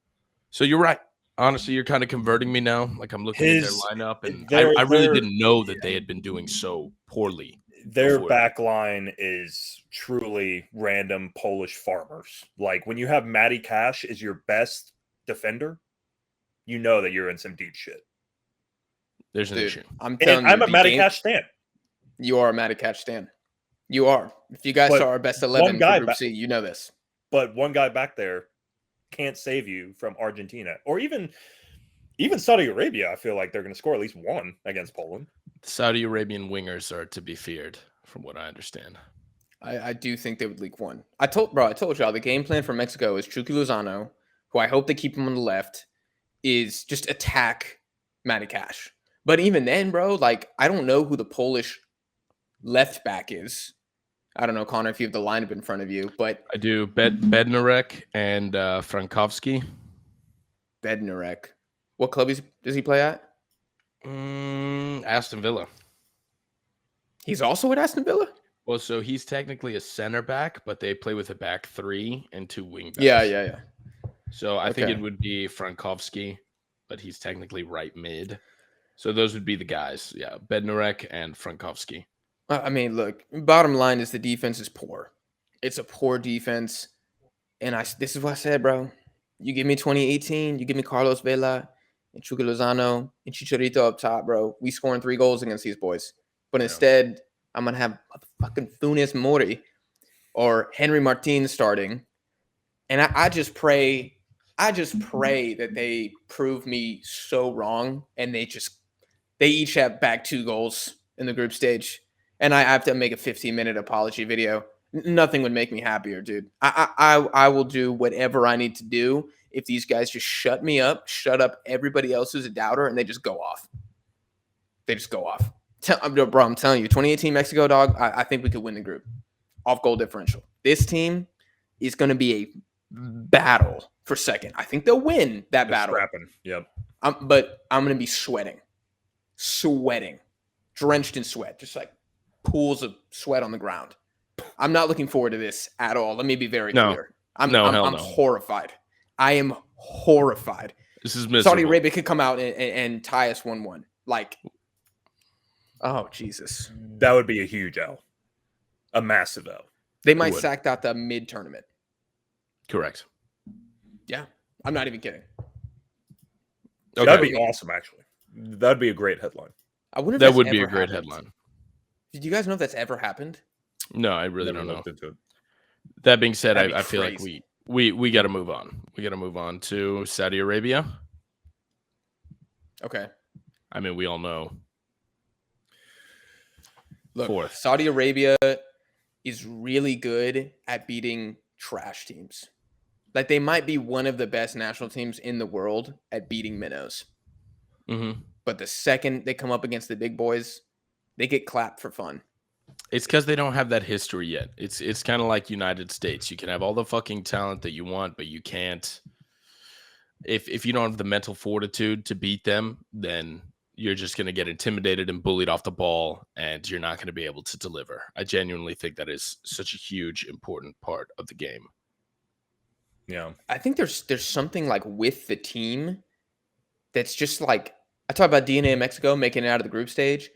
So you're right. Honestly, you're kind of converting me now. Like, I'm looking at their lineup, and I really didn't know that they had been doing so poorly. Their back line is truly random Polish farmers. Like, when you have Matty Cash as your best defender, you know that you're in some deep shit. There's an issue. I'm telling you, I'm a Matty Cash stan. You are a Matty Cash stan. You are. If you guys saw our best 11 for Group C, you know this. But one guy back there can't save you from Argentina or even Saudi Arabia. I feel like they're going to score at least 1 against Poland. Saudi Arabian wingers are to be feared, from what I understand. I do think they would leak 1. I told y'all the game plan for Mexico is Chucky Lozano, who I hope they keep him on the left, is just attack Matty Cash. But even then, bro, like, I don't know who the Polish left back is. I don't know, Connor, if you have the lineup in front of you, but I do. Bednarek and Frankowski. Bednarek. What club does he play at? Aston Villa. He's also at Aston Villa? Well, so he's technically a center back, but they play with a back 3 and 2 wing backs. Yeah. So I think it would be Frankowski, but he's technically right mid. So those would be the guys. Yeah, Bednarek and Frankowski. I mean, look, bottom line is the defense is poor. It's a poor defense. And this is what I said, bro. You give me 2018, you give me Carlos Vela and Chucky Lozano and Chicharito up top, bro. We scoring 3 goals against these boys. But instead, I'm going to have fucking Funes Mori or Henry Martin starting. And I just pray that they prove me so wrong and they each have back 2 goals in the group stage. And I have to make a 15-minute apology video. Nothing would make me happier, dude. I will do whatever I need to do if these guys just shut me up, shut up everybody else who's a doubter, and they just go off. They just go off. Bro, I'm telling you, 2018 Mexico, dog, I think we could win the group. Off goal differential. This team is going to be a battle for second. I think they'll win that battle. Scrapping. Yep. But I'm going to be sweating, drenched in sweat, just like pools of sweat on the ground. I'm not looking forward to this at all. Let me be very clear. I'm horrified. I am horrified. This is miserable. Saudi Arabia could come out and tie us 1-1. Like, oh, Jesus. That would be a huge L. A massive L. They might sack out the mid-tournament. Correct. Yeah. I'm not even kidding. Okay. That'd be awesome, actually. That'd be a great headline. I wonder if that would be a great headline. Did you guys know if that's ever happened? No, I really don't know. That being said, I feel like we got to move on. We got to move on to Saudi Arabia. Okay. I mean, we all know. Look, Fourth. Saudi Arabia is really good at beating trash teams. Like, they might be one of the best national teams in the world at beating minnows. Mm-hmm. But the second they come up against the big boys, they get clapped for fun. It's because they don't have that history yet. It's kind of like United States. You can have all the fucking talent that you want, but you can't. If you don't have the mental fortitude to beat them, then you're just going to get intimidated and bullied off the ball, and you're not going to be able to deliver. I genuinely think that is such a huge, important part of the game. Yeah. I think there's something like with the team that's just like, I talk about DNA in Mexico making it out of the group stage.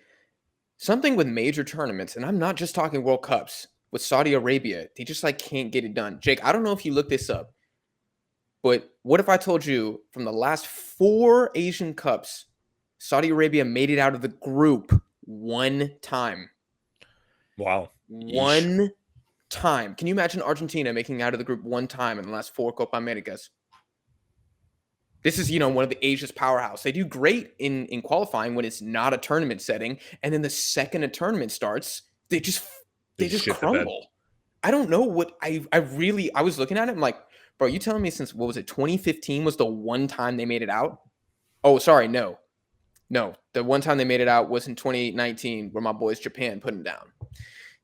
Something with major tournaments, and I'm not just talking World Cups, with Saudi Arabia, they just like can't get it done. Jake, I don't know if you looked this up, but what if I told you from the last 4 Asian Cups, Saudi Arabia made it out of the group 1 time? Wow. 1 time. Can you imagine Argentina making it out of the group 1 time in the last 4 Copa Americas? This is, one of the Asia's powerhouse. They do great in qualifying when it's not a tournament setting, and then the second a tournament starts, they just crumble. I don't know what I was looking at it. I'm like, bro, you telling me since, what was it, 2015 was the 1 time they made it out? Oh, sorry, no. The 1 time they made it out was in 2019, where my boys Japan put them down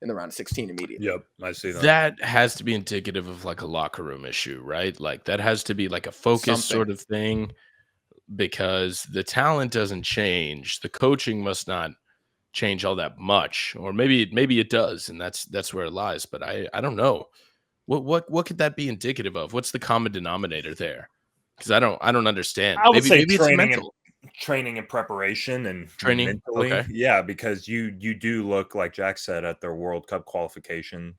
in the round of 16 immediately. Yep, I see that. That has to be indicative of like a locker room issue, right? Like that has to be like a focus sort of thing, because the talent doesn't change. The coaching must not change all that much, or maybe it does, and that's where it lies. But I don't know. What could that be indicative of? What's the common denominator there? Because I don't understand. I would say maybe it's mental. Training and preparation and training. Mentally. Okay. Yeah, because you do look, like Jack said, at their World Cup qualification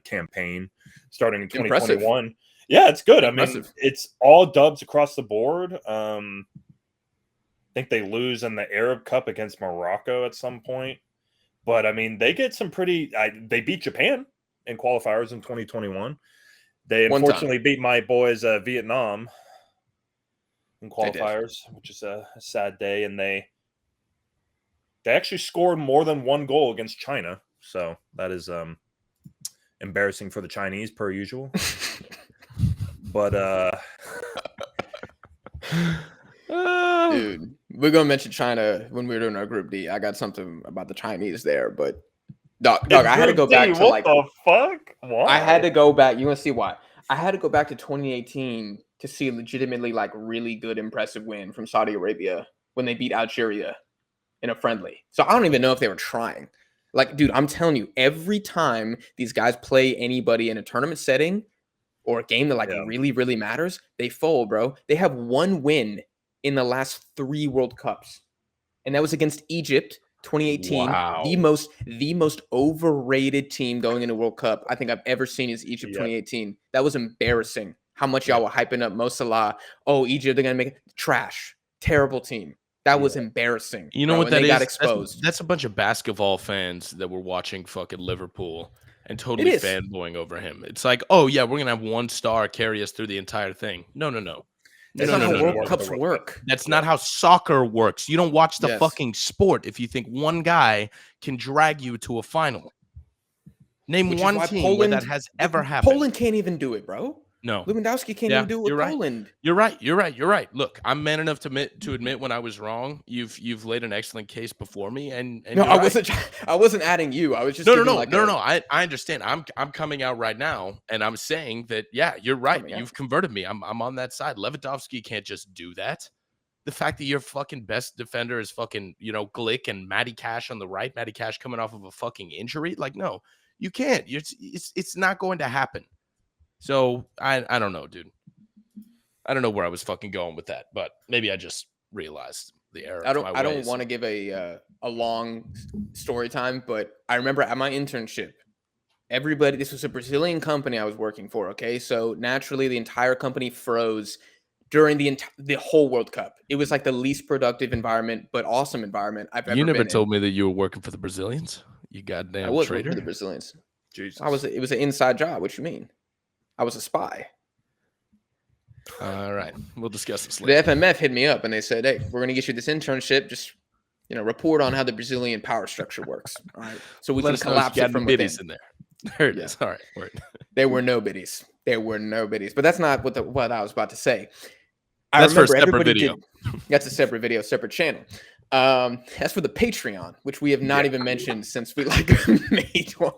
campaign starting in 2021. Impressive. Yeah, it's good. I mean, it's all dubs across the board. I think they lose in the Arab Cup against Morocco at some point. But I mean, they get some pretty they beat Japan in qualifiers in 2021. They unfortunately beat my boys Vietnam in qualifiers, which is a sad day, and they actually scored more than 1 goal against China, so that is embarrassing for the Chinese per usual. But dude, we're gonna mention China when we're doing our Group D. I got something about the Chinese there, but dog, I had to go back to what the fuck? Why? I had to go back. You want to see why? I had to go back to 2018 to see a legitimately like really good, impressive win from Saudi Arabia when they beat Algeria in a friendly. So I don't even know if they were trying. Like, dude, I'm telling you, every time these guys play anybody in a tournament setting or a game that like really, really matters, they fold, bro. They have 1 win in the last 3 World Cups, and that was against Egypt, 2018. Wow. The most overrated team going into World Cup I think I've ever seen is Egypt 2018. That was embarrassing. How much y'all were hyping up Mo Salah. Oh, Egypt, they're gonna make it. Trash, terrible team. That was embarrassing. You know what that is? Got exposed. That's a bunch of basketball fans that were watching fucking Liverpool and totally fanboying over him. It's like, oh yeah, we're gonna have 1 star carry us through the entire thing. No. That's not how World Cups work. That's not how soccer works. You don't watch the fucking sport if you think 1 guy can drag you to a final. Name which is one why team where that has ever happened. Poland can't even do it, bro. No. Lewandowski can't even do it with you're right. Poland. You're right. Look, I'm man enough to admit when I was wrong. You've laid an excellent case before me, and No, you're I right. wasn't adding you. I was just No. I understand. I'm coming out right now, and I'm saying that you're right. You've converted me. I'm on that side. Lewandowski can't just do that. The fact that your fucking best defender is fucking Glick and Matty Cash on the right, Matty Cash coming off of a fucking injury, like no, you can't. It's not going to happen. So I don't know, dude. I don't know where I was fucking going with that, but maybe I just realized the error. I don't want to give a long story time, but I remember at my internship, this was a Brazilian company I was working for. Okay, so naturally the entire company froze during the whole World Cup. It was like the least productive environment, but awesome environment I've ever been in. You never told me that you were working for the Brazilians. You goddamn I was traitor. working for the Brazilians. Jesus. It was an inside job. What you mean? I was a spy. All right, we'll discuss this later. The FMF hit me up and they said, "Hey, we're going to get you this internship. Just report on how the Brazilian power structure works. All right, so we can collapse it from within." In there. There it is. All right, word. There were no biddies. But that's not what I was about to say. That's for a separate video. That's a separate video, separate channel. As for the Patreon, which we have not even mentioned since we made one.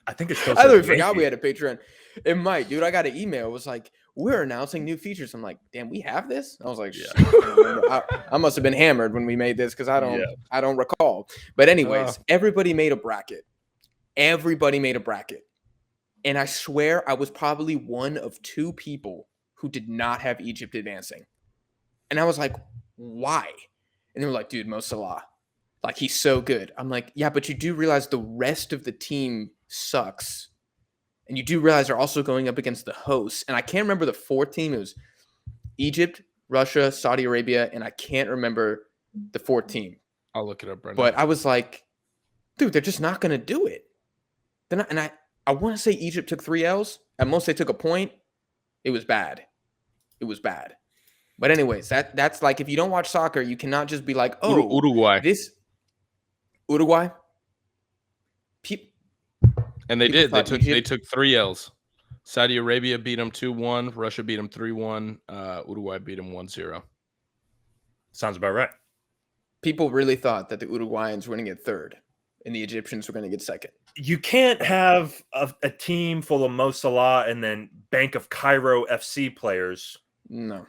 I think it's still. I literally forgot we had a Patreon. It might, dude. I got an email. It was like, we're announcing new features. I'm like, damn, we have this? I was like, I must have been hammered when we made this because I don't recall. But anyways, everybody made a bracket. And I swear I was probably one of 2 people who did not have Egypt advancing. And I was like, why? And they were like, dude, Mo Salah. Like, he's so good. I'm like, yeah, but you do realize the rest of the team sucks. And you do realize they're also going up against the hosts. And I can't remember the 4th team. It was Egypt, Russia, Saudi Arabia, and I can't remember the 4th team. I'll look it up right now. But I was like, dude, they're just not going to do it. I want to say Egypt took 3 L's. At most, they took a point. It was bad. But anyways, that's like, if you don't watch soccer, you cannot just be like, oh, Uruguay. Uruguay. And they did. They took 3 L's. Saudi Arabia beat them 2-1. Russia beat them 3-1. Uruguay beat them 1-0. Sounds about right. People really thought that the Uruguayans were going to get 3rd and the Egyptians were going to get 2nd. You can't have a team full of Mo Salah and then Bank of Cairo FC players. No.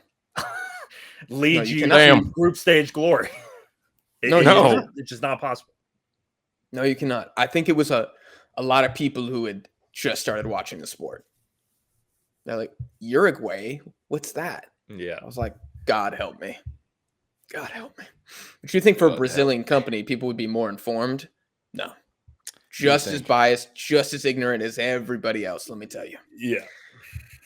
Lead you to group stage glory. It's just not possible. No, you cannot. I think it was a lot of people who had just started watching the sport. They're like, Uruguay? What's that? Yeah. I was like, God help me. God help me. But you think for a Brazilian company, people would be more informed? No. Just as biased, just as ignorant as everybody else, let me tell you. Yeah.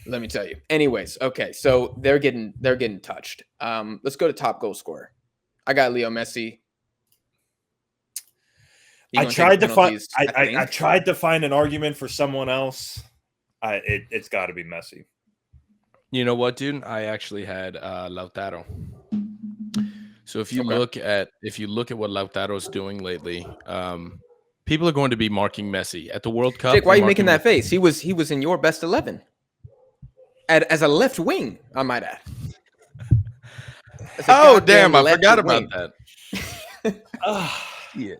Let me tell you. Anyways, okay, so they're getting touched. Let's go to top goal scorer. I got Leo Messi. I tried to find an argument for someone else. It's got to be Messi. You know what, dude? I actually had Lautaro. So if you look at what Lautaro's doing lately, people are going to be marking Messi at the World Cup. Jake, why are you making that face? He was in your best 11 as a left wing, I might add. Oh damn! I forgot about that. Yeah.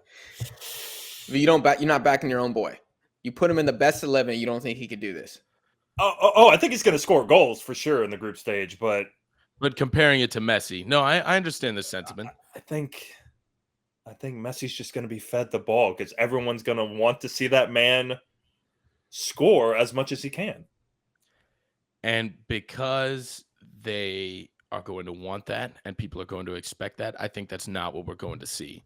You're not backing your own boy. You put him in the best 11. You don't think he could do this? I think he's going to score goals for sure in the group stage, but comparing it to Messi, no, I understand the sentiment. I think Messi's just going to be fed the ball because everyone's going to want to see that man score as much as he can. And because they are going to want that and people are going to expect that, I think that's not what we're going to see.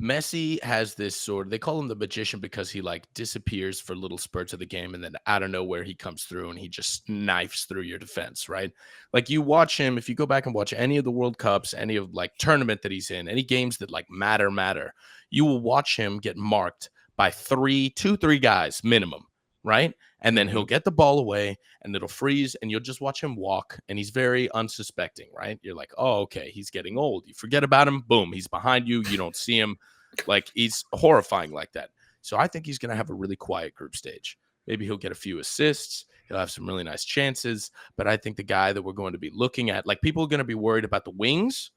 Messi has this they call him the magician because he disappears for little spurts of the game and then out of nowhere he comes through and he just knifes through your defense, right? Like you watch him, if you go back and watch any of the World Cups, any of tournament that he's in, any games that matter, you will watch him get marked by 3 guys minimum, right? And then he'll get the ball away and it'll freeze and you'll just watch him walk and he's very unsuspecting, right? You're like, oh, okay, he's getting old. You forget about him. Boom, he's behind you. You don't see him. He's horrifying like that. So I think he's going to have a really quiet group stage. Maybe he'll get a few assists. He'll have some really nice chances. But I think the guy that we're going to be looking at, like people are going to be worried about the wings.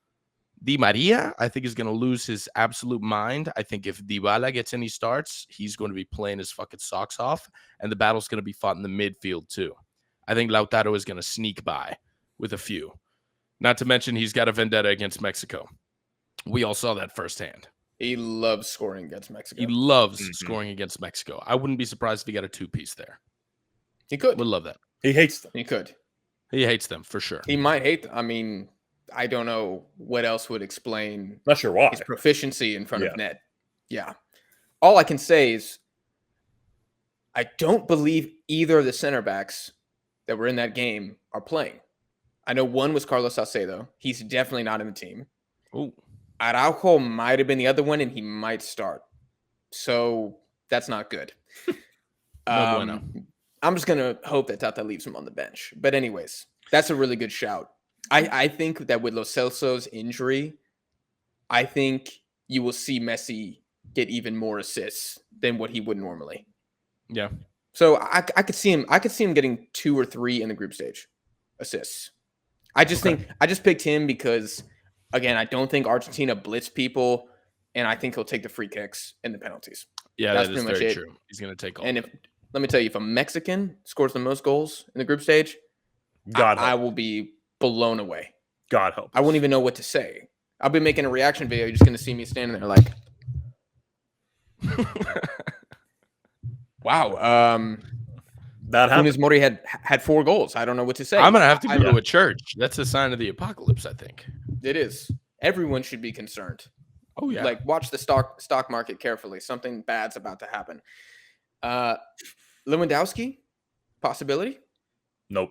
Di Maria, I think, is going to lose his absolute mind. I think if Dybala gets any starts, he's going to be playing his fucking socks off. And the battle's going to be fought in the midfield too. I think Lautaro is going to sneak by with a few. Not to mention he's got a vendetta against Mexico. We all saw that firsthand. He loves scoring against Mexico. He loves scoring against Mexico. I wouldn't be surprised if he got a two-piece there. He could. Would love that. He hates them. He could. He hates them for sure. He might hate them. I mean, I don't know what else would explain Not sure why. his proficiency in front of net. Yeah. All I can say is I don't believe either of the center backs that were in that game are playing. I know one was Carlos Salcedo. He's definitely not in the team. Oh. Araujo might have been the other one, and he might start. So that's not good. No bueno. I'm just going to hope that Tata leaves him on the bench. But anyways, that's a really good shout. I think that with Lo Celso's injury, I think you will see Messi get even more assists than what he would normally. Yeah. So I could see him. I could see him getting 2 or 3 in the group stage assists. I just think I just picked him because, again, I don't think Argentina blitz people, and I think he'll take the free kicks and the penalties. Yeah, that's that is pretty much very it. true. He's going to take all. And of it. let me tell you, if a Mexican scores the most goals in the group stage, I will be blown away. God help. I wouldn't even know what to say. I'll be making a reaction video. You're just going to see me standing there like, wow. That happened. Funes Mori had 4 goals. I don't know what to say. I'm going to have to go to a church. That's a sign of the apocalypse, I think. It is. Everyone should be concerned. Oh, yeah. Like, watch the stock market carefully. Something bad's about to happen. Lewandowski, possibility? Nope.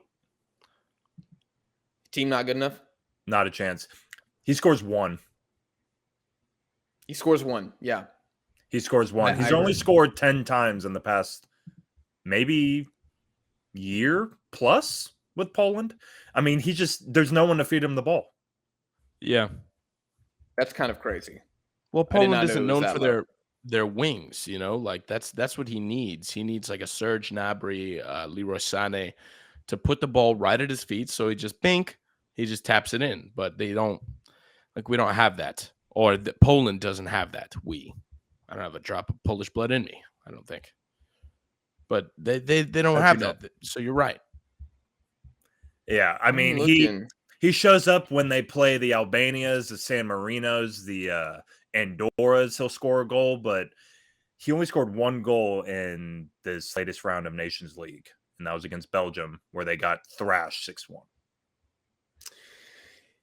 Team not good enough? Not a chance. He scores 1. He scores 1, yeah. He scores 1. He's I only heard. scored 10 times in the past maybe year plus with Poland. I mean, there's no one to feed him the ball. Yeah. That's kind of crazy. Well, I did Poland not know isn't it was known that for low. their wings, you know? Like, that's what he needs. He needs, like, a Serge Gnabry, Leroy Sané to put the ball right at his feet, so he just taps it in. But we don't have that. Or Poland doesn't have that. I don't have a drop of Polish blood in me, I don't think. But they don't have that. So you're right. Yeah, I mean, he shows up when they play the Albanias, the San Marinos, the Andorras. He'll score a goal, but he only scored 1 goal in this latest round of Nations League, and that was against Belgium, where they got thrashed 6-1.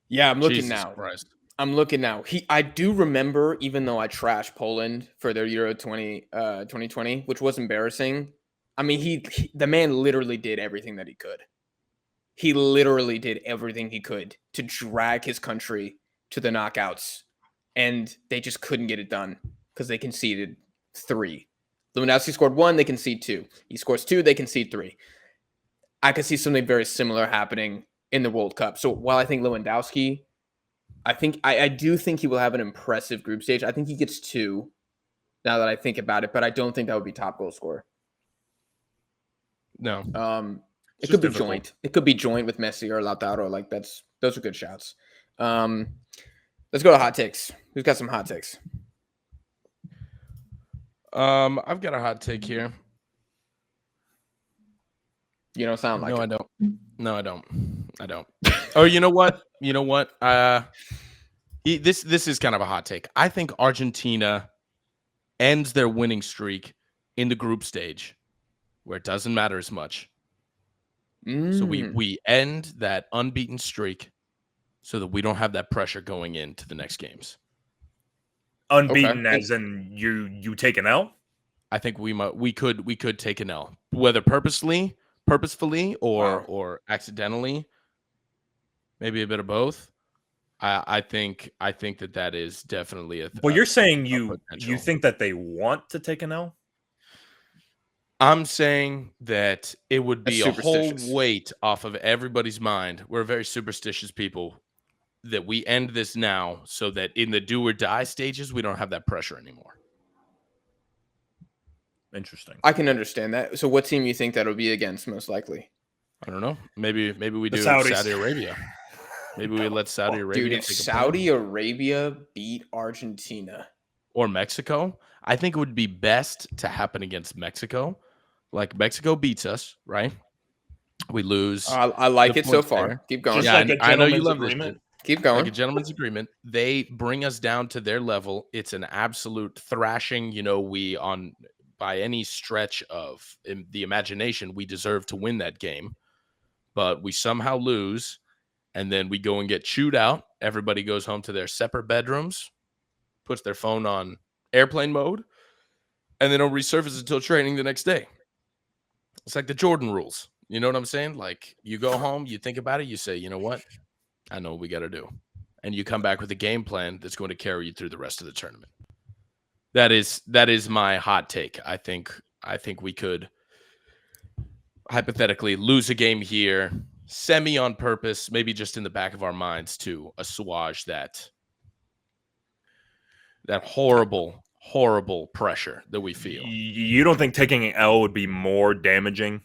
Yeah, I'm looking Jesus now. Christ. I'm looking now. I do remember, even though I trashed Poland for their Euro 2020, which was embarrassing. I mean, the man literally did everything that he could. He literally did everything he could to drag his country to the knockouts, and they just couldn't get it done because they conceded 3. Lewandowski scored 1, they concede 2. He scores 2, they concede 3. I could see something very similar happening in the World Cup. So while I think Lewandowski, I do think he will have an impressive group stage. I think he gets 2 now that I think about it, but I don't think that would be top goal scorer. No. It could be joint. It could be joint with Messi or Lautaro. Like those are good shouts. Let's go to hot takes. Who's got some hot takes? I've got a hot take here. You don't sound like No, it. I don't. No, I don't. Oh, you know what? This is kind of a hot take. I think Argentina ends their winning streak in the group stage, where it doesn't matter as much. So we end that unbeaten streak, so that we don't have that pressure going into the next games. Unbeaten, as in you take an L. I think we could take an L, whether purposefully or accidentally, maybe a bit of both. I think that is definitely a. Well, you're saying you potential. think that they want to take an L? I'm saying that it would be a whole superstitious. weight off of everybody's mind. We're very superstitious people, that we end this now so that in the do or die stages, we don't have that pressure anymore. Interesting. I can understand that. So what team you think that'll be against most likely? I don't know. Maybe we The do Saudis. Saudi Arabia. Maybe we let Saudi Arabia Dude, if take a Saudi point. Arabia beat Argentina, Or Mexico. I think it would be best to happen against Mexico. Like Mexico beats us, right? We lose. I like the it so points far. there. Keep going. Just Yeah, like a I know you gentleman's love this agreement. shit. Keep Like going. a gentleman's agreement. They bring us down to their level. It's an absolute thrashing. We by any stretch of the imagination, we deserve to win that game. But we somehow lose, and then we go and get chewed out. Everybody goes home to their separate bedrooms, puts their phone on airplane mode, and they don't resurface until training the next day. It's like the Jordan rules. You know what I'm saying? Like you go home, you think about it, you say, you know what? I know what we got to do. And you come back with a game plan that's going to carry you through the rest of the tournament. That is my hot take. I think we could hypothetically lose a game here, semi on purpose, maybe just in the back of our minds to assuage that horrible, horrible pressure that we feel. You don't think taking an L would be more damaging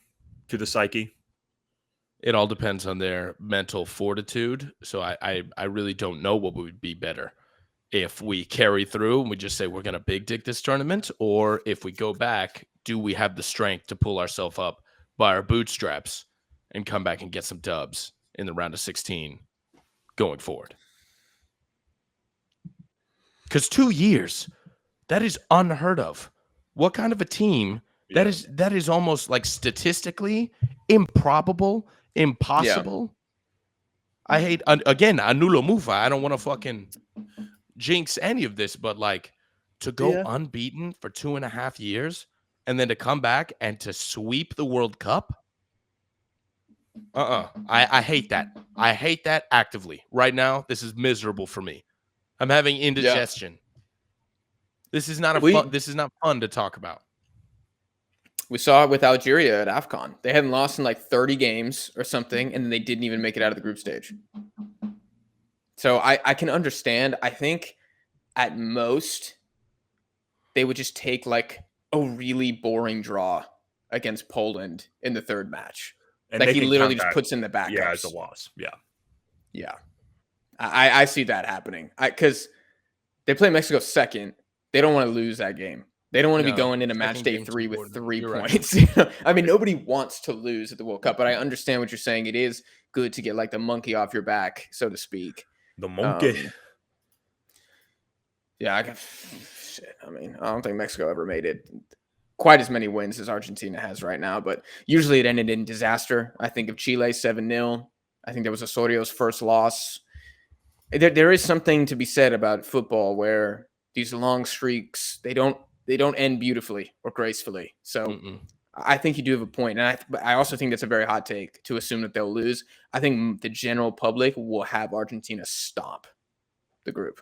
to the psyche? It all depends on their mental fortitude. So I really don't know what would be better. If we carry through and we just say we're going to big dick this tournament, or if we go back, do we have the strength to pull ourselves up by our bootstraps and come back and get some dubs in the round of 16 going forward? Because 2 years, that is unheard of. What kind of a team that is almost like statistically improbable, impossible. I hate, again, Anulo Mufa. I don't want to fucking jinx any of this, but like to go unbeaten for 2.5 years and then to come back and to sweep the World Cup. I hate that. I hate that actively. Right now, this is miserable for me. I'm having indigestion. This is not this is not fun to talk about. We saw it with Algeria at AFCON. They hadn't lost in like 30 games or something, and they didn't even make it out of the group stage. So I can understand. I think at most they would just take like a really boring draw against Poland in the third match. And like he literally just puts in the backups. Yeah, it's a loss. Yeah. I see that happening. Because they play Mexico second. They don't want to lose that game. They don't want to be going into match day 3 with 3 points. Right. I mean, nobody wants to lose at the World Cup, but I understand what you're saying. It is good to get like the monkey off your back, so to speak. The monkey. Yeah, I mean, I don't think Mexico ever made it quite as many wins as Argentina has right now, but usually it ended in disaster. I think of Chile 7-0. I think that was Osorio's first loss. There is something to be said about football where these long streaks, they don't end beautifully or gracefully. So I think you do have a point. And I also think that's a very hot take to assume that they'll lose. I think the general public will have Argentina stomp the group.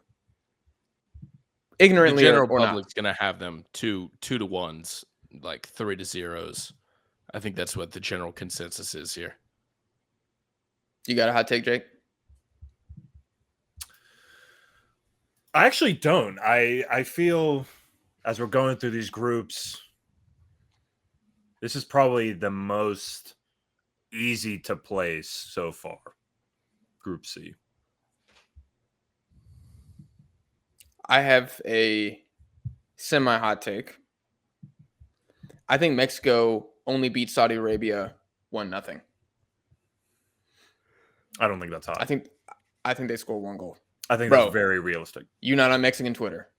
Ignorantly, the general or public's going to have them 2-1s, like 3-0s. I think that's what the general consensus is here. You got a hot take, Jake? I actually don't. I feel as we're going through these groups, this is probably the most easy to place so far. Group C. I have a semi-hot take. I think Mexico only beat Saudi Arabia 1-0. I don't think that's hot. I think they score 1 goal. I think that's very realistic. You're not on Mexican Twitter.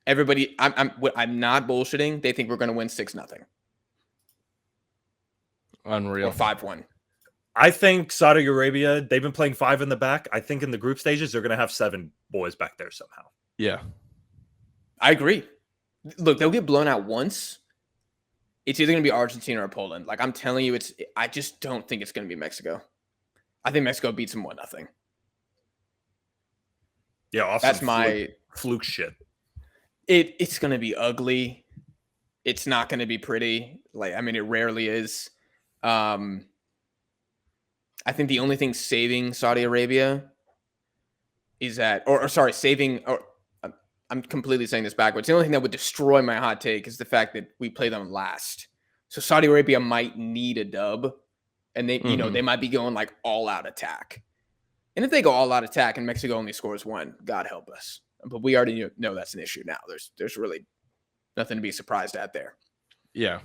Everybody, I'm not bullshitting. They think we're going to win 6-0. Unreal. Or 5-1. I think Saudi Arabia, they've been playing 5 in the back. I think in the group stages, they're going to have 7 boys back there somehow. Yeah. I agree. Look, they'll get blown out once. It's either going to be Argentina or Poland. Like, I'm telling you, I just don't think it's going to be Mexico. I think Mexico beats them 1-0. Yeah, that's my fluke shit. It's going to be ugly. It's not going to be pretty. Like, I mean, it rarely is. I think the only thing saving Saudi Arabia is that, saving, or I'm completely saying this backwards. The only thing that would destroy my hot take is the fact that we play them last. So Saudi Arabia might need a dub, and they, they might be going like all out attack. And if they go all out attack and Mexico only scores 1, God help us. But we already know that's an issue now. There's really nothing to be surprised at there. Yeah.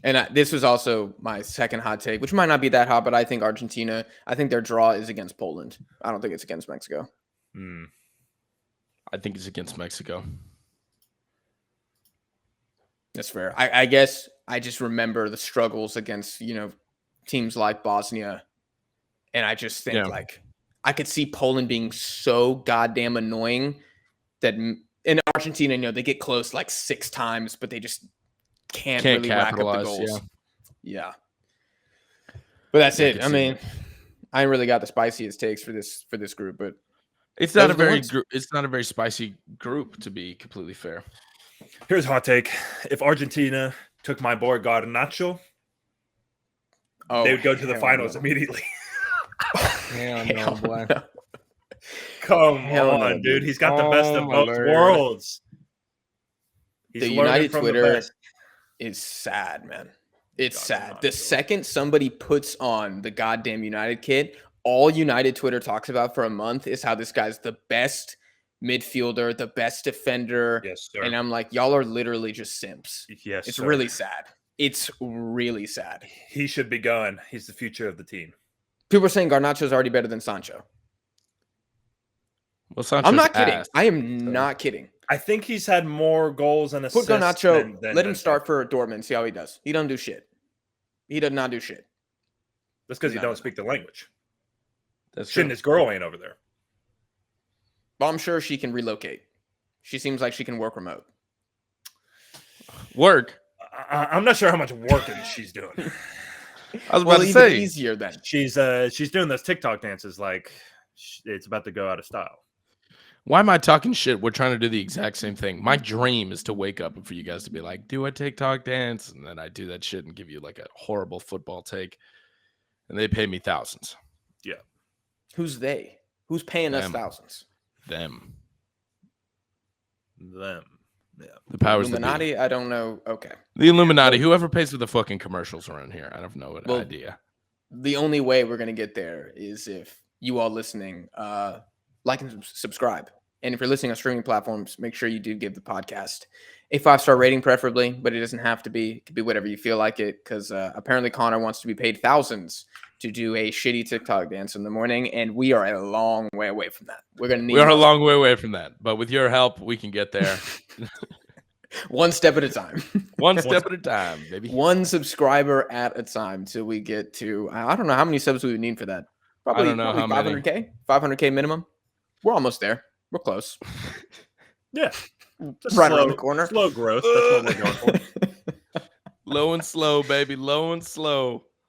And this was also my second hot take, which might not be that hot, but I think Argentina, I think their draw is against Poland. I don't think it's against Mexico. I think it's against Mexico. That's fair. I guess I just remember the struggles against, teams like Bosnia. And I just think like I could see Poland being so goddamn annoying that in Argentina, they get close like 6 times, but they just can't really rack up the goals. Yeah. But that's it. I mean, I ain't really got the spiciest takes for this group, but it's not a very spicy group, to be completely fair. Here's a hot take. If Argentina took my boy Garnacho, they would go to the finals immediately. Hell no, boy. Come on, dude. He's got the best of both worlds. The United Twitter is sad, man. It's sad. The second somebody puts on the goddamn United kit, all United Twitter talks about for a month is how this guy's the best midfielder, the best defender. Yes, sir. And I'm like, y'all are literally just simps. Yes, it's sir. really sad. It's really sad. He should be going. He's the future of the team. People are saying Garnacho's already better than Sancho. Well, Sancho's I'm not kidding. I am not kidding. I think he's had more goals and assists. Put Garnacho, let him start for Dortmund, see how he does. He doesn't do shit. He does not do shit. That's because he don't speak the language. That's true. His girl ain't over there. Well, I'm sure she can relocate. She seems like she can work remote. Work? I'm not sure how much working she's doing. I was about to say. Easier then. She's doing those TikTok dances like it's about to go out of style. Why am I talking shit? We're trying to do the exact same thing. My dream is to wake up and for you guys to be like, do a TikTok dance. And then I do that shit and give you like a horrible football take. And they pay me thousands. Yeah. Who's they? Who's paying us thousands? Them. Yeah. The powers Illuminati? that be. I don't know. Okay. The Illuminati. Whoever pays for the fucking commercials around here. I don't know what idea. The only way we're going to get there is if you all listening like and subscribe. And if you're listening on streaming platforms, make sure you do give the podcast a 5-star rating, preferably, but it doesn't have to be. It could be whatever you feel like it, because apparently Connor wants to be paid thousands to do a shitty TikTok dance in the morning, and we are a long way away from that. We are a long way away from that, but with your help, we can get there. One step at a time. One step at a time, baby. One subscriber at a time till we get to, I don't know how many subs we would need for that. Probably, I don't know how 500K? many. 500K minimum. We're almost there. We're close. Yeah. Right around the corner. Slow growth. That's what we're going for. Low and slow, baby. Low and slow.